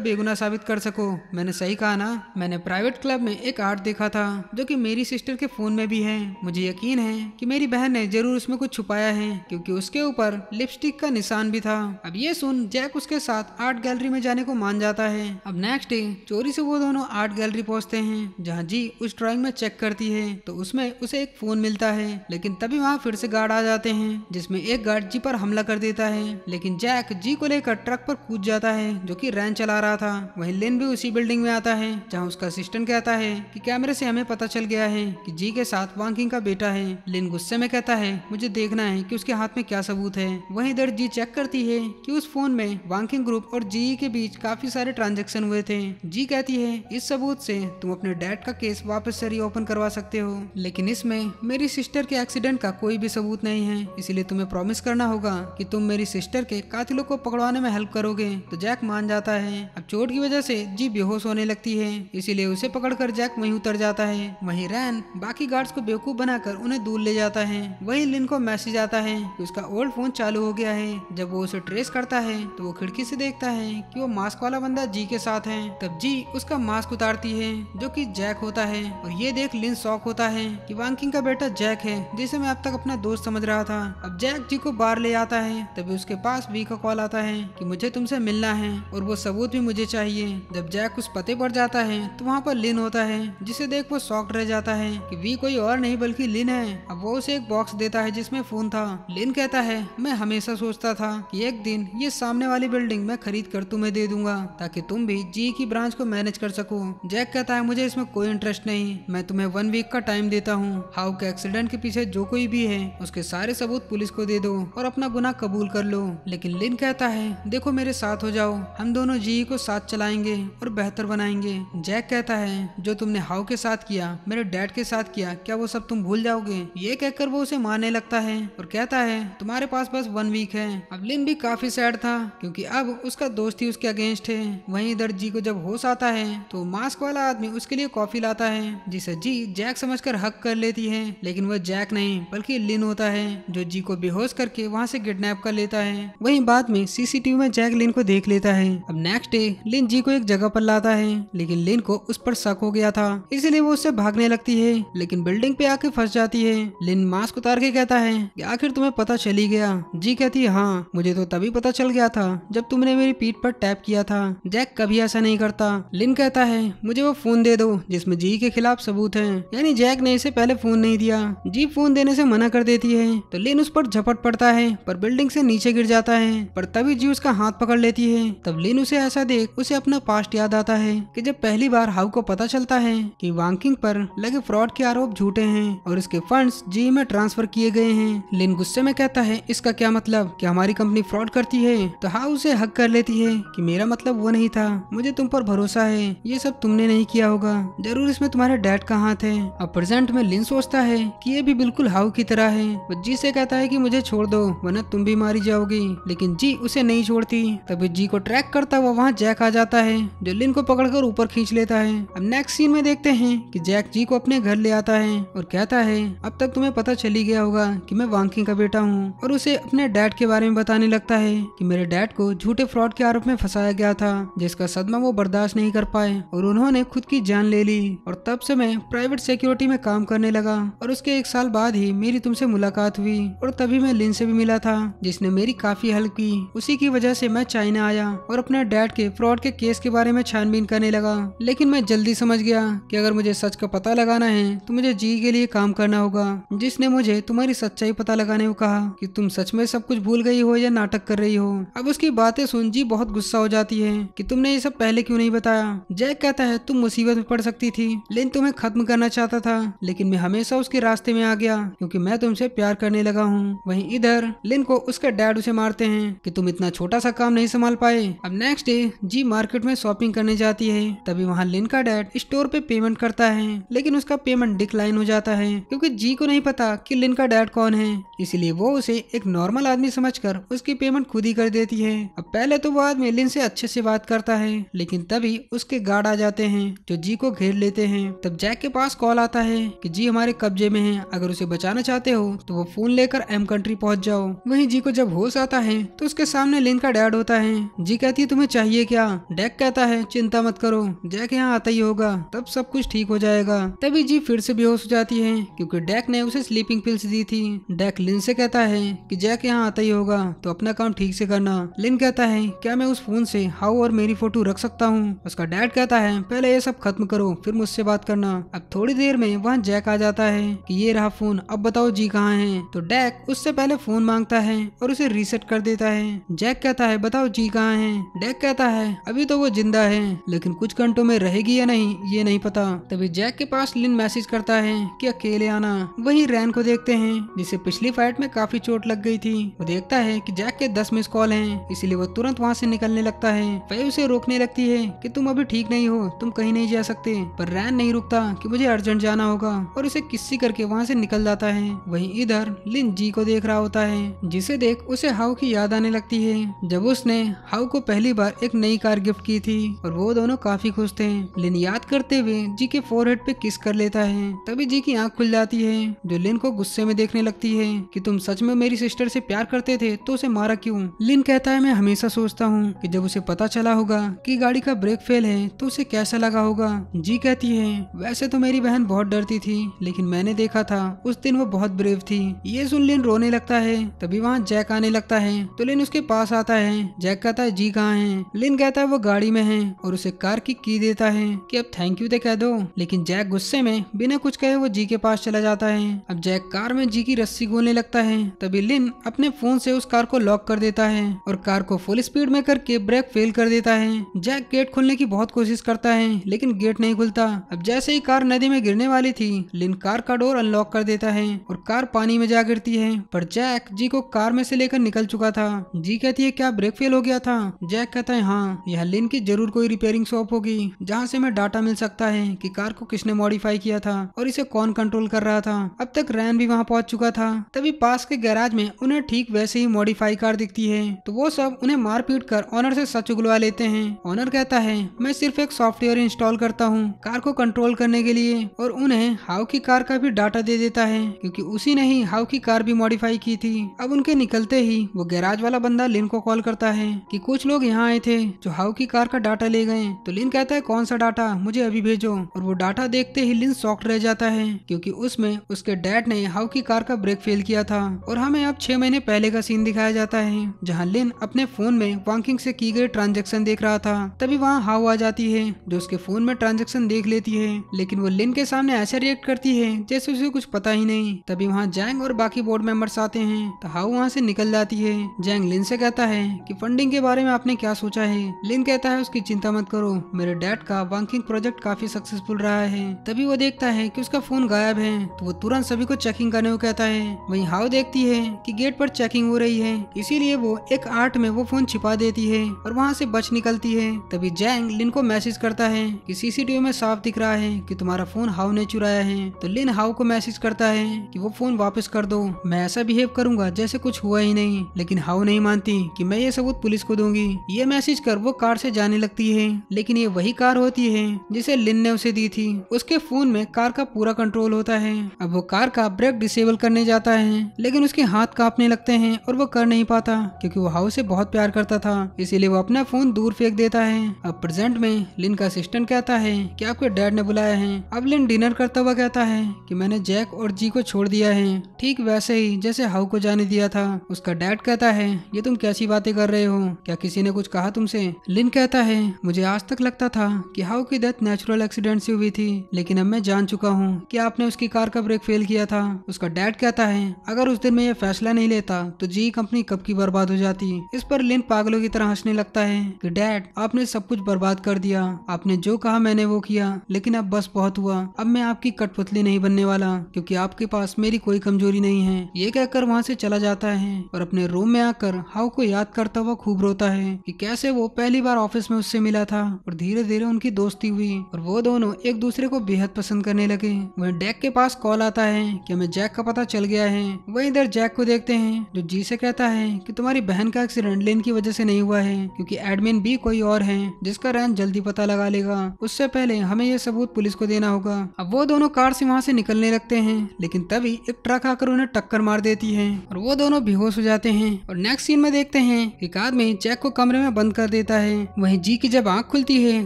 बेगुनाह साबित कर सको। मैंने सही कहा ना, मैंने प्राइवेट क्लब में एक आर्ट देखा था जो कि मेरी सिस्टर के फोन में भी है। मुझे यकीन है कि मेरी बहन ने जरूर उसमें कुछ छुपाया है क्योंकि उसके ऊपर लिपस्टिक का निशान भी था। अब ये सुन जैक उसके साथ आर्ट गैलरी में जाने को मान जाता है। अब नेक्स्ट डे चोरी से वो दोनों आर्ट गैलरी पहुंचते हैं जहाँ जी उस ड्राइंग में चेक करती है तो उसमें उसे एक फोन मिलता है। लेकिन तभी वहाँ फिर से गार्ड आ जाते हैं जिसमें एक गार्ड जी पर हमला कर देता है। लेकिन जैक जी को लेकर ट्रक पर कूद जाता है जो कि रैन चला रहा था। वहीं लिन भी उसी बिल्डिंग में आता है जहाँ उसका असिस्टेंट कहता है कि कैमरे से हमें पता चल गया है कि जी के साथ वांकिंग का बेटा है। लिन गुस्से में कहता है मुझे देखना है कि उसके हाथ में क्या सबूत है। वहीं इधर जी चेक करती है कि उस फोन में वांकिंग ग्रुप और जी के बीच काफी सारे ट्रांजैक्शन हुए थे। जी कहती है इस सबूत से तुम अपने डैड का केस वापस से रीओपन करवा सकते हो, लेकिन इसमें मेरी सिस्टर के एक्सीडेंट का कोई भी सबूत नहीं है, इसलिए तुम्हें प्रॉमिस करना होगा कि तुम मेरी सिस्टर के कातिलों को पकड़वाने में हेल्प करोगे। तो जैक मान जाता है। अब चोट की वजह से जी बेहोश होने लगती है, इसीलिए उसे पकड़कर जैक वहीं उतर जाता है। वहीं रैन बाकी गार्ड्स को बेवकूफ बनाकर उन्हें दूर ले जाता है। वहीं लिन को मैसेज आता है कि उसका ओल्ड फोन चालू हो गया है। जब वो उसे ट्रेस करता है तो वो खिड़की से देखता है कि वो मास्क वाला बंदा जी के साथ है। तब जी उसका मास्क उतारती है जो कि जैक होता है और ये देख लिन शॉक होता है कि वांकिंग का बेटा जैक है जिसे मैं अब तक अपना दोस्त समझ रहा था। अब जैक जी को बाहर ले आता है तभी उसके पास वी का कॉल आता है कि मुझे तुमसे मिलना है और वो सबूत भी मुझे चाहिए। जब जैक उस पते पर जाता है तो वहाँ पर लिन होता है जिसे देख वो शॉक्ड रह जाता है कि वी कोई और नहीं बल्कि लिन है। अब वो उसे एक बॉक्स देता है जिसमें फोन था। लिन कहता है मैं हमेशा सोचता था कि एक दिन ये सामने वाली बिल्डिंग मैं खरीद कर तुम्हें दे दूंगा ताकि तुम भी जी की ब्रांच को मैनेज कर सको। जैक कहता है मुझे इसमें कोई इंटरेस्ट नहीं, मैं तुम्हें 1 वीक का टाइम देता हूँ। हाउ के एक्सीडेंट के पीछे जो कोई भी है उसके सारे सबूत पुलिस को दे दो और अपना गुनाह कबूल कर लो। लेकिन लिन कहता है देखो मेरे साथ हो जाओ, हम दोनों जी को साथ चलाएंगे और बेहतर बनाएंगे। जैक कहता है जो तुमने हाउ के साथ किया, मेरे डैड के साथ किया, क्या वो सब तुम भूल जाओगे। ये कहकर वो उसे मारने लगता है और कहता है तुम्हारे पास बस 1 वीक है। अब लिन भी काफी सैड था क्योंकि अब उसका दोस्त ही उसके अगेंस्ट है। वहीं इधर जी को जब होश आता है तो मास्क वाला आदमी उसके लिए कॉफी लाता है जिसे जी जैक समझकर हक कर लेती है, लेकिन वह जैक नहीं बल्कि लिन होता है जो जी को बेहोश करके वहाँ से किडनैप कर लेता है। वहीं बाद में सीसीटीवी में जैक लिन को देख लेता है। अब नेक्स्ट डे लिन जी को एक जगह पर लाता है लेकिन लिन को उस पर शक हो गया था इसलिए वो उससे भागने लगती है लेकिन बिल्डिंग पे आके फंस जाती है। लिन मास्क उतार के कहता है कि आखिर तुम्हें पता चल ही गया। जी कहती है हाँ मुझे तो तभी पता चल गया था जब तुमने मेरी पीठ पर टैप किया था। जैक कभी ऐसा नहीं करता। लिन कहता है मुझे वो फोन दे दो जिसमें जी के खिलाफ सबूत है, यानी जैक ने इसे पहले फोन नहीं दिया। जी फोन देने से मना कर देती है तो लिन उस पर झपट पड़ता है पर बिल्डिंग से नीचे गिर जाता है, पर तभी जी उसका हाथ पकड़ लेती है। तब लिन उसे ऐसा देख उसे अपना पास्ट याद आता है कि जब पहली बार हाउ को पता चलता है कि वांकिंग पर लगे फ्रॉड के आरोप झूठे हैं और इसके फंड्स जी में ट्रांसफर किए गए हैं। लिन गुस्से में कहता है इसका क्या मतलब कि हमारी कंपनी फ्रॉड करती है। तो हाउ उसे हक कर लेती है कि मेरा मतलब वो नहीं था, मुझे तुम पर भरोसा है, ये सब तुमने नहीं किया होगा, जरूर इसमें तुम्हारे डैड का हाथ है। अब प्रेजेंट में लिन सोचता है कि ये भी बिल्कुल हाउ की तरह है। वो जी से कहता है कि मुझे छोड़ दो वरना तुम भी मारी जाओगी, लेकिन जी उसे नहीं छोड़ती। तभी जी को ट्रैक करता हुआ वहाँ जैक आ जाता है जो लिन को पकड़कर ऊपर खींच लेता है। अब नेक्स्ट सीन में देखते हैं कि जैक जी को अपने घर ले आता है और कहता है अब तक तुम्हें पता चल ही गया होगा कि मैं वांकिंग का बेटा हूँ, और उसे अपने डैड के बारे में बताने लगता है कि मेरे डैड को झूठे फ्रॉड के आरोप में फंसाया गया था जिसका सदमा वो बर्दाश्त नहीं कर पाए और उन्होंने खुद की जान ले ली। और तब से मैं प्राइवेट सिक्योरिटी में काम करने लगा और उसके 1 साल बाद ही मेरी तुमसे मुलाकात हुई और तभी मैं लिन से भी मिला था जिसने मेरी काफी हेल्प की। उसी की वजह से मैं चाइना आया और अपने डैड के फ्रॉड के केस के बारे में छानबीन करने लगा, लेकिन मैं जल्दी समझ गया कि अगर मुझे सच का पता लगाना है तो मुझे जी के लिए काम करना होगा, जिसने मुझे तुम्हारी सच्चाई पता लगाने को कहा कि तुम सच में सब कुछ भूल गई हो या नाटक कर रही हो। अब उसकी बातें सुन जी बहुत गुस्सा हो जाती है कि तुमने ये सब पहले क्यों नहीं बताया। जैक कहता है तुम मुसीबत में पड़ सकती थी, लिन तुम्हें खत्म करना चाहता था, लेकिन मैं हमेशा उसके रास्ते में आ गया क्योंकि मैं तुमसे प्यार करने लगा हूँ। वहीं इधर लिन को उसके डैड उसे मारते हैं कि तुम इतना छोटा सा काम नहीं संभाल पाए। अब नेक्स्ट डे जी मार्केट में शॉपिंग करने जाती है। तभी वहाँ लिन का डैड स्टोर पे पेमेंट करता है, लेकिन उसका पेमेंट डिक्लाइन हो जाता है क्योंकि जी को नहीं पता कि लिन का डैड कौन है, इसलिए वो उसे एक नॉर्मल आदमी समझकर उसकी पेमेंट खुद ही कर देती है। अब पहले तो वो आदमी लिन से अच्छे से बात करता है, लेकिन तभी उसके गार्ड आ जाते हैं जो जी को घेर लेते हैं। तब जैक के पास कॉल आता है कि जी हमारे कब्जे में है, अगर उसे बचाना चाहते हो तो वो फोन लेकर एम कंट्री पहुंच जाओ। वहीं जी को जब होश आता है तो उसके सामने लिन का डैड होता है। जी कहती है तुम्हें चाहिए क्या? डैक कहता है चिंता मत करो, जैक यहाँ आता ही होगा, तब सब कुछ ठीक हो जाएगा। तभी जी फिर से बेहोश हो जाती है क्योंकि डैक ने उसे स्लीपिंग पिल्स दी थी। डैक लिन से कहता है कि जैक यहाँ आता ही होगा तो अपना काम ठीक से करना। लिन कहता है क्या मैं उस फोन से हाउ और मेरी फोटो रख सकता हूँ? उसका डैड कहता है पहले ये सब खत्म करो फिर मुझसे बात करना। अब थोड़ी देर में वहाँ जैक आ जाता है कि ये रहा फोन, अब बताओ जी कहाँ है? तो डैक उससे पहले फोन मांगता है और उसे रीसेट कर देता है। जैक कहता है बताओ जी कहाँ है? डैक कहता है अभी तो वो जिंदा है, लेकिन कुछ घंटों में रहेगी या नहीं ये नहीं पता। तभी जैक के पास लिन मैसेज करता है कि अकेले आना। वहीं रैन को देखते हैं जिसे पिछली फाइट में काफी चोट लग गई थी। वो देखता है कि जैक के 10 मिस कॉल हैं, इसीलिए वो तुरंत वहाँ से निकलने लगता है। वह उसे रोकने लगती है कि तुम अभी ठीक नहीं हो, तुम कहीं नहीं जा सकते, पर रैन नहीं रुकता कि मुझे अर्जेंट जाना होगा और उसे किस्सी करके वहाँ से निकल जाता है। वहीं इधर लिन जी को देख रहा होता है, जिसे देख उसे हाउ की याद आने लगती है जब उसने हाउ को पहली बार एक नई कार गिफ्ट की थी और वो दोनों काफी खुश थे। लिन याद करते हुए जी के फोरहेड पे किस कर लेता है। तभी जी की आंख खुल जाती है जो लिन को गुस्से में देखने लगती है कि तुम सच में मेरी सिस्टर से प्यार करते थे तो उसे मारा क्यों? लिन कहता है मैं हमेशा सोचता हूँ कि जब उसे पता चला होगा कि गाड़ी का ब्रेक फेल है तो उसे कैसा लगा होगा। जी कहती है वैसे तो मेरी बहन बहुत डरती थी, लेकिन मैंने देखा था उस दिन वो बहुत ब्रेव थी। ये सुन लिन रोने लगता है। तभी वहाँ जैक आने लगता है तो लिन उसके पास आता है। जैक कहता है जी कहाँ है? लिन कहता है वो गाड़ी में है और उसे कार की देता है कि अब थैंक यू तो कह दो, लेकिन जैक गुस्से में बिना कुछ कहे वो जी के पास चला जाता है। अब जैक कार में जी की रस्सी खोलने लगता है। तभी लिन अपने फोन से उस कार को लॉक कर देता है और कार को फुल स्पीड में करके ब्रेक फेल कर देता है। जैक गेट खोलने की बहुत कोशिश करता है लेकिन गेट नहीं खुलता। अब जैसे ही कार नदी में गिरने वाली थी लिन कार का डोर अनलॉक कर देता है और कार पानी में जा गिरती है, पर जैक जी को कार में से लेकर निकल चुका था। जी कहती है क्या ब्रेक फेल हो गया था? जैक कहता है हाँ, यह लिन की जरूर कोई रिपेयरिंग शॉप होगी जहाँ से हमें डाटा मिल सकता है कि कार को किसने मॉडिफाई किया था और इसे कौन कंट्रोल कर रहा था। अब तक रैन भी वहाँ पहुँच चुका था। तभी पास के गैराज में उन्हें ठीक वैसे ही मॉडिफाई कार दिखती है तो वो सब उन्हें मार पीट कर ऑनर से सच उगलवा लेते हैं। ऑनर कहता है मैं सिर्फ एक सॉफ्टवेयर इंस्टॉल करता हूँ कार को कंट्रोल करने के लिए, और उन्हें हाउ की कार का भी डाटा दे देता है क्योंकि उसी ने ही हाउ की कार भी मॉडिफाई की थी। अब उनके निकलते ही वो गैराज वाला बंदा लिन को कॉल करता है कि कुछ लोग यहाँ आए थे जो हाउ की कार का डाटा ले गए। तो लिन कहता है कौन सा डाटा, मुझे अभी भेजो। और वो डाटा देखते ही लिन शॉक्ड रह जाता है क्योंकि उसमें उसके डैड ने हाउ की कार का ब्रेक फेल किया था। और हमें अब 6 महीने पहले का सीन दिखाया जाता है जहाँ लिन अपने फोन में वांकिंग से की गई ट्रांजेक्शन देख रहा था। तभी वहाँ हाउ आ जाती है जो उसके फोन में ट्रांजेक्शन देख लेती है, लेकिन वो लिन के सामने ऐसे रिएक्ट करती है जैसे उसे कुछ पता ही नहीं। तभी वहाँ जैंग और बाकी बोर्ड मेंबर्स आते हैं तो हाउ वहाँ से निकल जाती है। जैंग लिन से कहता है कि फंडिंग के बारे में आपने क्या सोचा है? लिन कहता है उसकी चिंता मत करो, मेरे डैड का वांकिंग प्रोजेक्ट काफी सक्सेसफुल रहा है। तभी वो देखता है कि उसका फोन गायब है तो वो तुरंत सभी को चेकिंग करने को कहता है। वहीं हाउ देखती है कि गेट पर चेकिंग हो रही है, इसीलिए वो एक आर्ट में वो फोन छिपा देती है और वहाँ से बच निकलती है। तभी जैंग लिन को मैसेज करता है कि सीसीटीवी में साफ दिख रहा है कि तुम्हारा फोन हाउ ने चुराया है। तो लिन हाउ को मैसेज करता है कि वो फोन वापस कर दो, मैं ऐसा बिहेव करूंगा जैसे कुछ हुआ ही नहीं। लेकिन हाउ नहीं मानती कि मैं ये सबूत पुलिस को दूंगी। ये मैसेज कर वो कार से जाने लगती है, लेकिन ये वही कार होती है जिसे लिन ने उसे दी थी। उसके फोन में कार का पूरा कंट्रोल होता है। अब वो कार का ब्रेक डिसेबल करने जाता है, लेकिन उसके हाथ कांपने लगते हैं और वो कर नहीं पाता क्योंकि वो हाउ से बहुत प्यार करता था, इसीलिए वो अपना फोन दूर फेंक देता है। अब प्रेजेंट में लिन का असिस्टेंट कहता है कि आपके डैड ने बुलाया है। अब लिन डिनर करता हुआ कहता है कि मैंने जैक और जी को छोड़ दिया है, ठीक वैसे ही जैसे हाउ को जाने दिया था। उसका डैड कहता है ये तुम कैसी बातें कर रहे हो, क्या किसी ने कुछ कहा तुमसे? लिन कहता है मुझे आज तक लगता था कि हाउ की डेथ नेचुरल एक्सीडेंट से हुई थी, लेकिन अब मैं जान चुका हूँ कि आपने उसकी कार का ब्रेक फेल किया था। उसका डैड कहता है अगर उस दिन मैं ये फैसला नहीं लेता तो जी कंपनी कब की बर्बाद हो जाती। इस पर लिन पागलों की तरह हंसने लगता है कि डैड आपने सब कुछ बर्बाद कर दिया, आपने जो कहा मैंने वो किया, लेकिन अब बस बहुत हुआ। अब मैं आपकी कठपुतली नहीं बनने वाला क्योंकि आपके पास मेरी कोई कमजोरी नहीं है। ये कहकर वहाँ से चला जाता है और अपने रूम में आकर हाउ को याद करता हुआ खूब रोता है कि कैसे वो पहली बार ऑफिस में उससे मिला था और धीरे धीरे उनकी दोस्ती हुई और वो दोनों एक दूसरे को बेहद पसंद करने लगे। वहीं डैक के पास कॉल आता है कि हमें जैक का पता चल गया है। वहीं इधर जैक को देखते हैं जो जी से कहता है कि तुम्हारी बहन का एक्सीडेंट लेन की वजह से नहीं हुआ है, क्योंकि एडमिन भी कोई और है जिसका रैन जल्दी पता लगा लेगा। उससे पहले हमें ये सबूत पुलिस को देना होगा। अब वो दोनों कार से वहाँ से निकलने लगते हैं, लेकिन तभी एक ट्रक आकर उन्हें टक्कर मार देती है और वो दोनों बेहोश हो जाते हैं। और नेक्स्ट सीन में देखते हैं एक आदमी जैक को कमरे में बंद कर देता है। वहीं जी की जब आंख खुलती है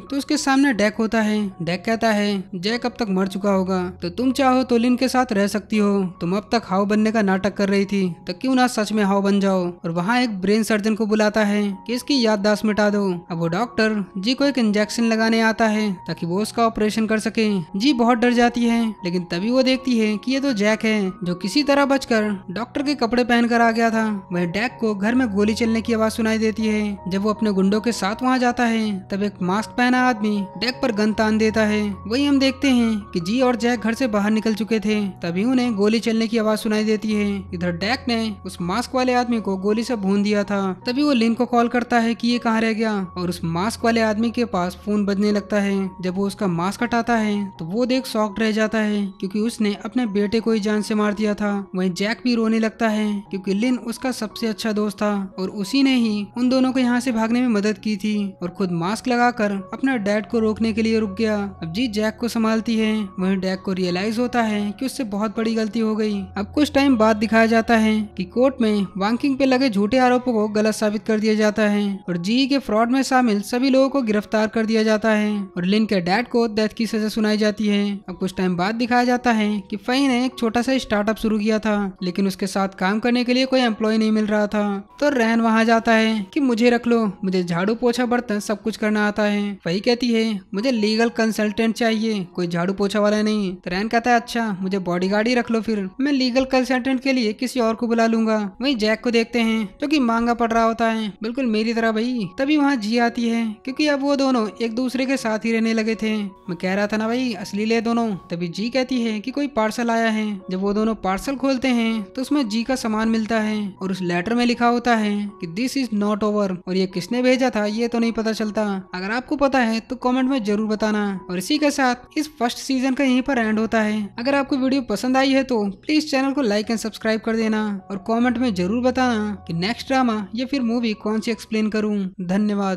तो उसके सामने डैक होता है। डैक कहता है जैक अब तक मर चुका होगा, तो तुम चाहो तो लिन के साथ रह सकती हो। तुम अब तक हाउ बनने का नाटक कर रही थी, तो क्यों ना सच में हाउ बन जाओ। और वहाँ एक ब्रेन सर्जन को बुलाता है कि इसकी याददाश्त मिटा दो। अब वो डॉक्टर जी को एक इंजेक्शन लगाने आता है ताकि वो उसका ऑपरेशन कर सके। जी बहुत डर जाती है, लेकिन तभी वो देखती है कि ये तो जैक है जो किसी तरह बचकर डॉक्टर के कपड़े पहनकर आ गया था। वह डैक को घर में गोली चलने की आवाज सुनाई देती है। जब वो अपने गुंडों के साथ वहाँ जाता है तब एक मास्क पहना आदमी डैक पर गन तान देता है। वही हम देखते हैं कि जी और जैक घर से बाहर निकल चुके थे, तभी उन्हें गोली चलने की आवाज सुनाई देती है। इधर डैक ने उस मास्क वाले आदमी को गोली से भून दिया था। तभी वो लिन को कॉल करता है कि ये कहाँ रह गया, और उस मास्क वाले आदमी के पास फोन बजने लगता है। जब वो उसका मास्क हटाता है तो वो देख शॉक्ड रह जाता है, क्योंकि उसने अपने बेटे को ही जान से मार दिया था। वहीं जैक भी रोने लगता है, क्योंकि लिन उसका सबसे अच्छा दोस्त था और उसी ने ही उन दोनों को यहाँ से भागने में मदद की थी, और खुद मास्क लगाकर अपने डैड को रोकने के लिए रुक गया। अब जी जैक को संभालती है। वहीं डैक को रियलाइज होता है कि उससे बहुत बड़ी गलती हो गई। अब कुछ टाइम बाद दिखाया जाता है कि कोर्ट में वांकिंग पे लगे झूठे आरोपों को गलत साबित कर दिया जाता है और जी के फ्रॉड में शामिल सभी लोगों को गिरफ्तार कर दिया जाता है और लिन के डैड को डेथ की सजा सुनाई जाती है। अब कुछ टाइम बाद दिखाया जाता है कि फई ने एक छोटा सा स्टार्टअप शुरू किया था, लेकिन उसके साथ काम करने के लिए कोई एम्प्लॉय नहीं मिल रहा था। तो रैन वहां जाता है कि मुझे रख लो, मुझे झाड़ू पोछा बर्तन सब कुछ करना आता है। फई कहती है मुझे लीगल कंसल्टेंट चाहिए, कोई झाड़ू पोछा वाला नहीं। तो रैन कहता है अच्छा मुझे बॉडीगार्ड ही रख लो, फिर मैं लीगल कंसल्टेंट के लिए किसी और को बुला लूंगा। वहीं जैक को देखते हैं जो कि मांगा पड़ रहा होता है, बिल्कुल मेरी तरह भाई। तभी वहाँ जी आती है, क्योंकि अब वो दोनों एक दूसरे के साथ ही रहने लगे थे। मैं कह रहा था ना भाई असली ले दोनों। तभी जी कहती है कि कोई पार्सल आया है। जब वो दोनों पार्सल खोलते हैं तो उसमें जी का सामान मिलता है और उस लेटर में लिखा होता है कि दिस इज नॉट ओवर, और ये किसने भेजा था ये तो नहीं पता चलता। अगर आपको पता है तो कमेंट में जरूर बताना। और इसी के साथ इस फर्स्ट सीजन का यहीं पर एंड होता है। अगर आपको वीडियो पसंद आई है तो प्लीज चैनल को लाइक एंड सब्सक्राइब कर देना और कमेंट में जरूर बताना कि नेक्स्ट ड्रामा या फिर मूवी कौन सी एक्सप्लेन करूं। धन्यवाद।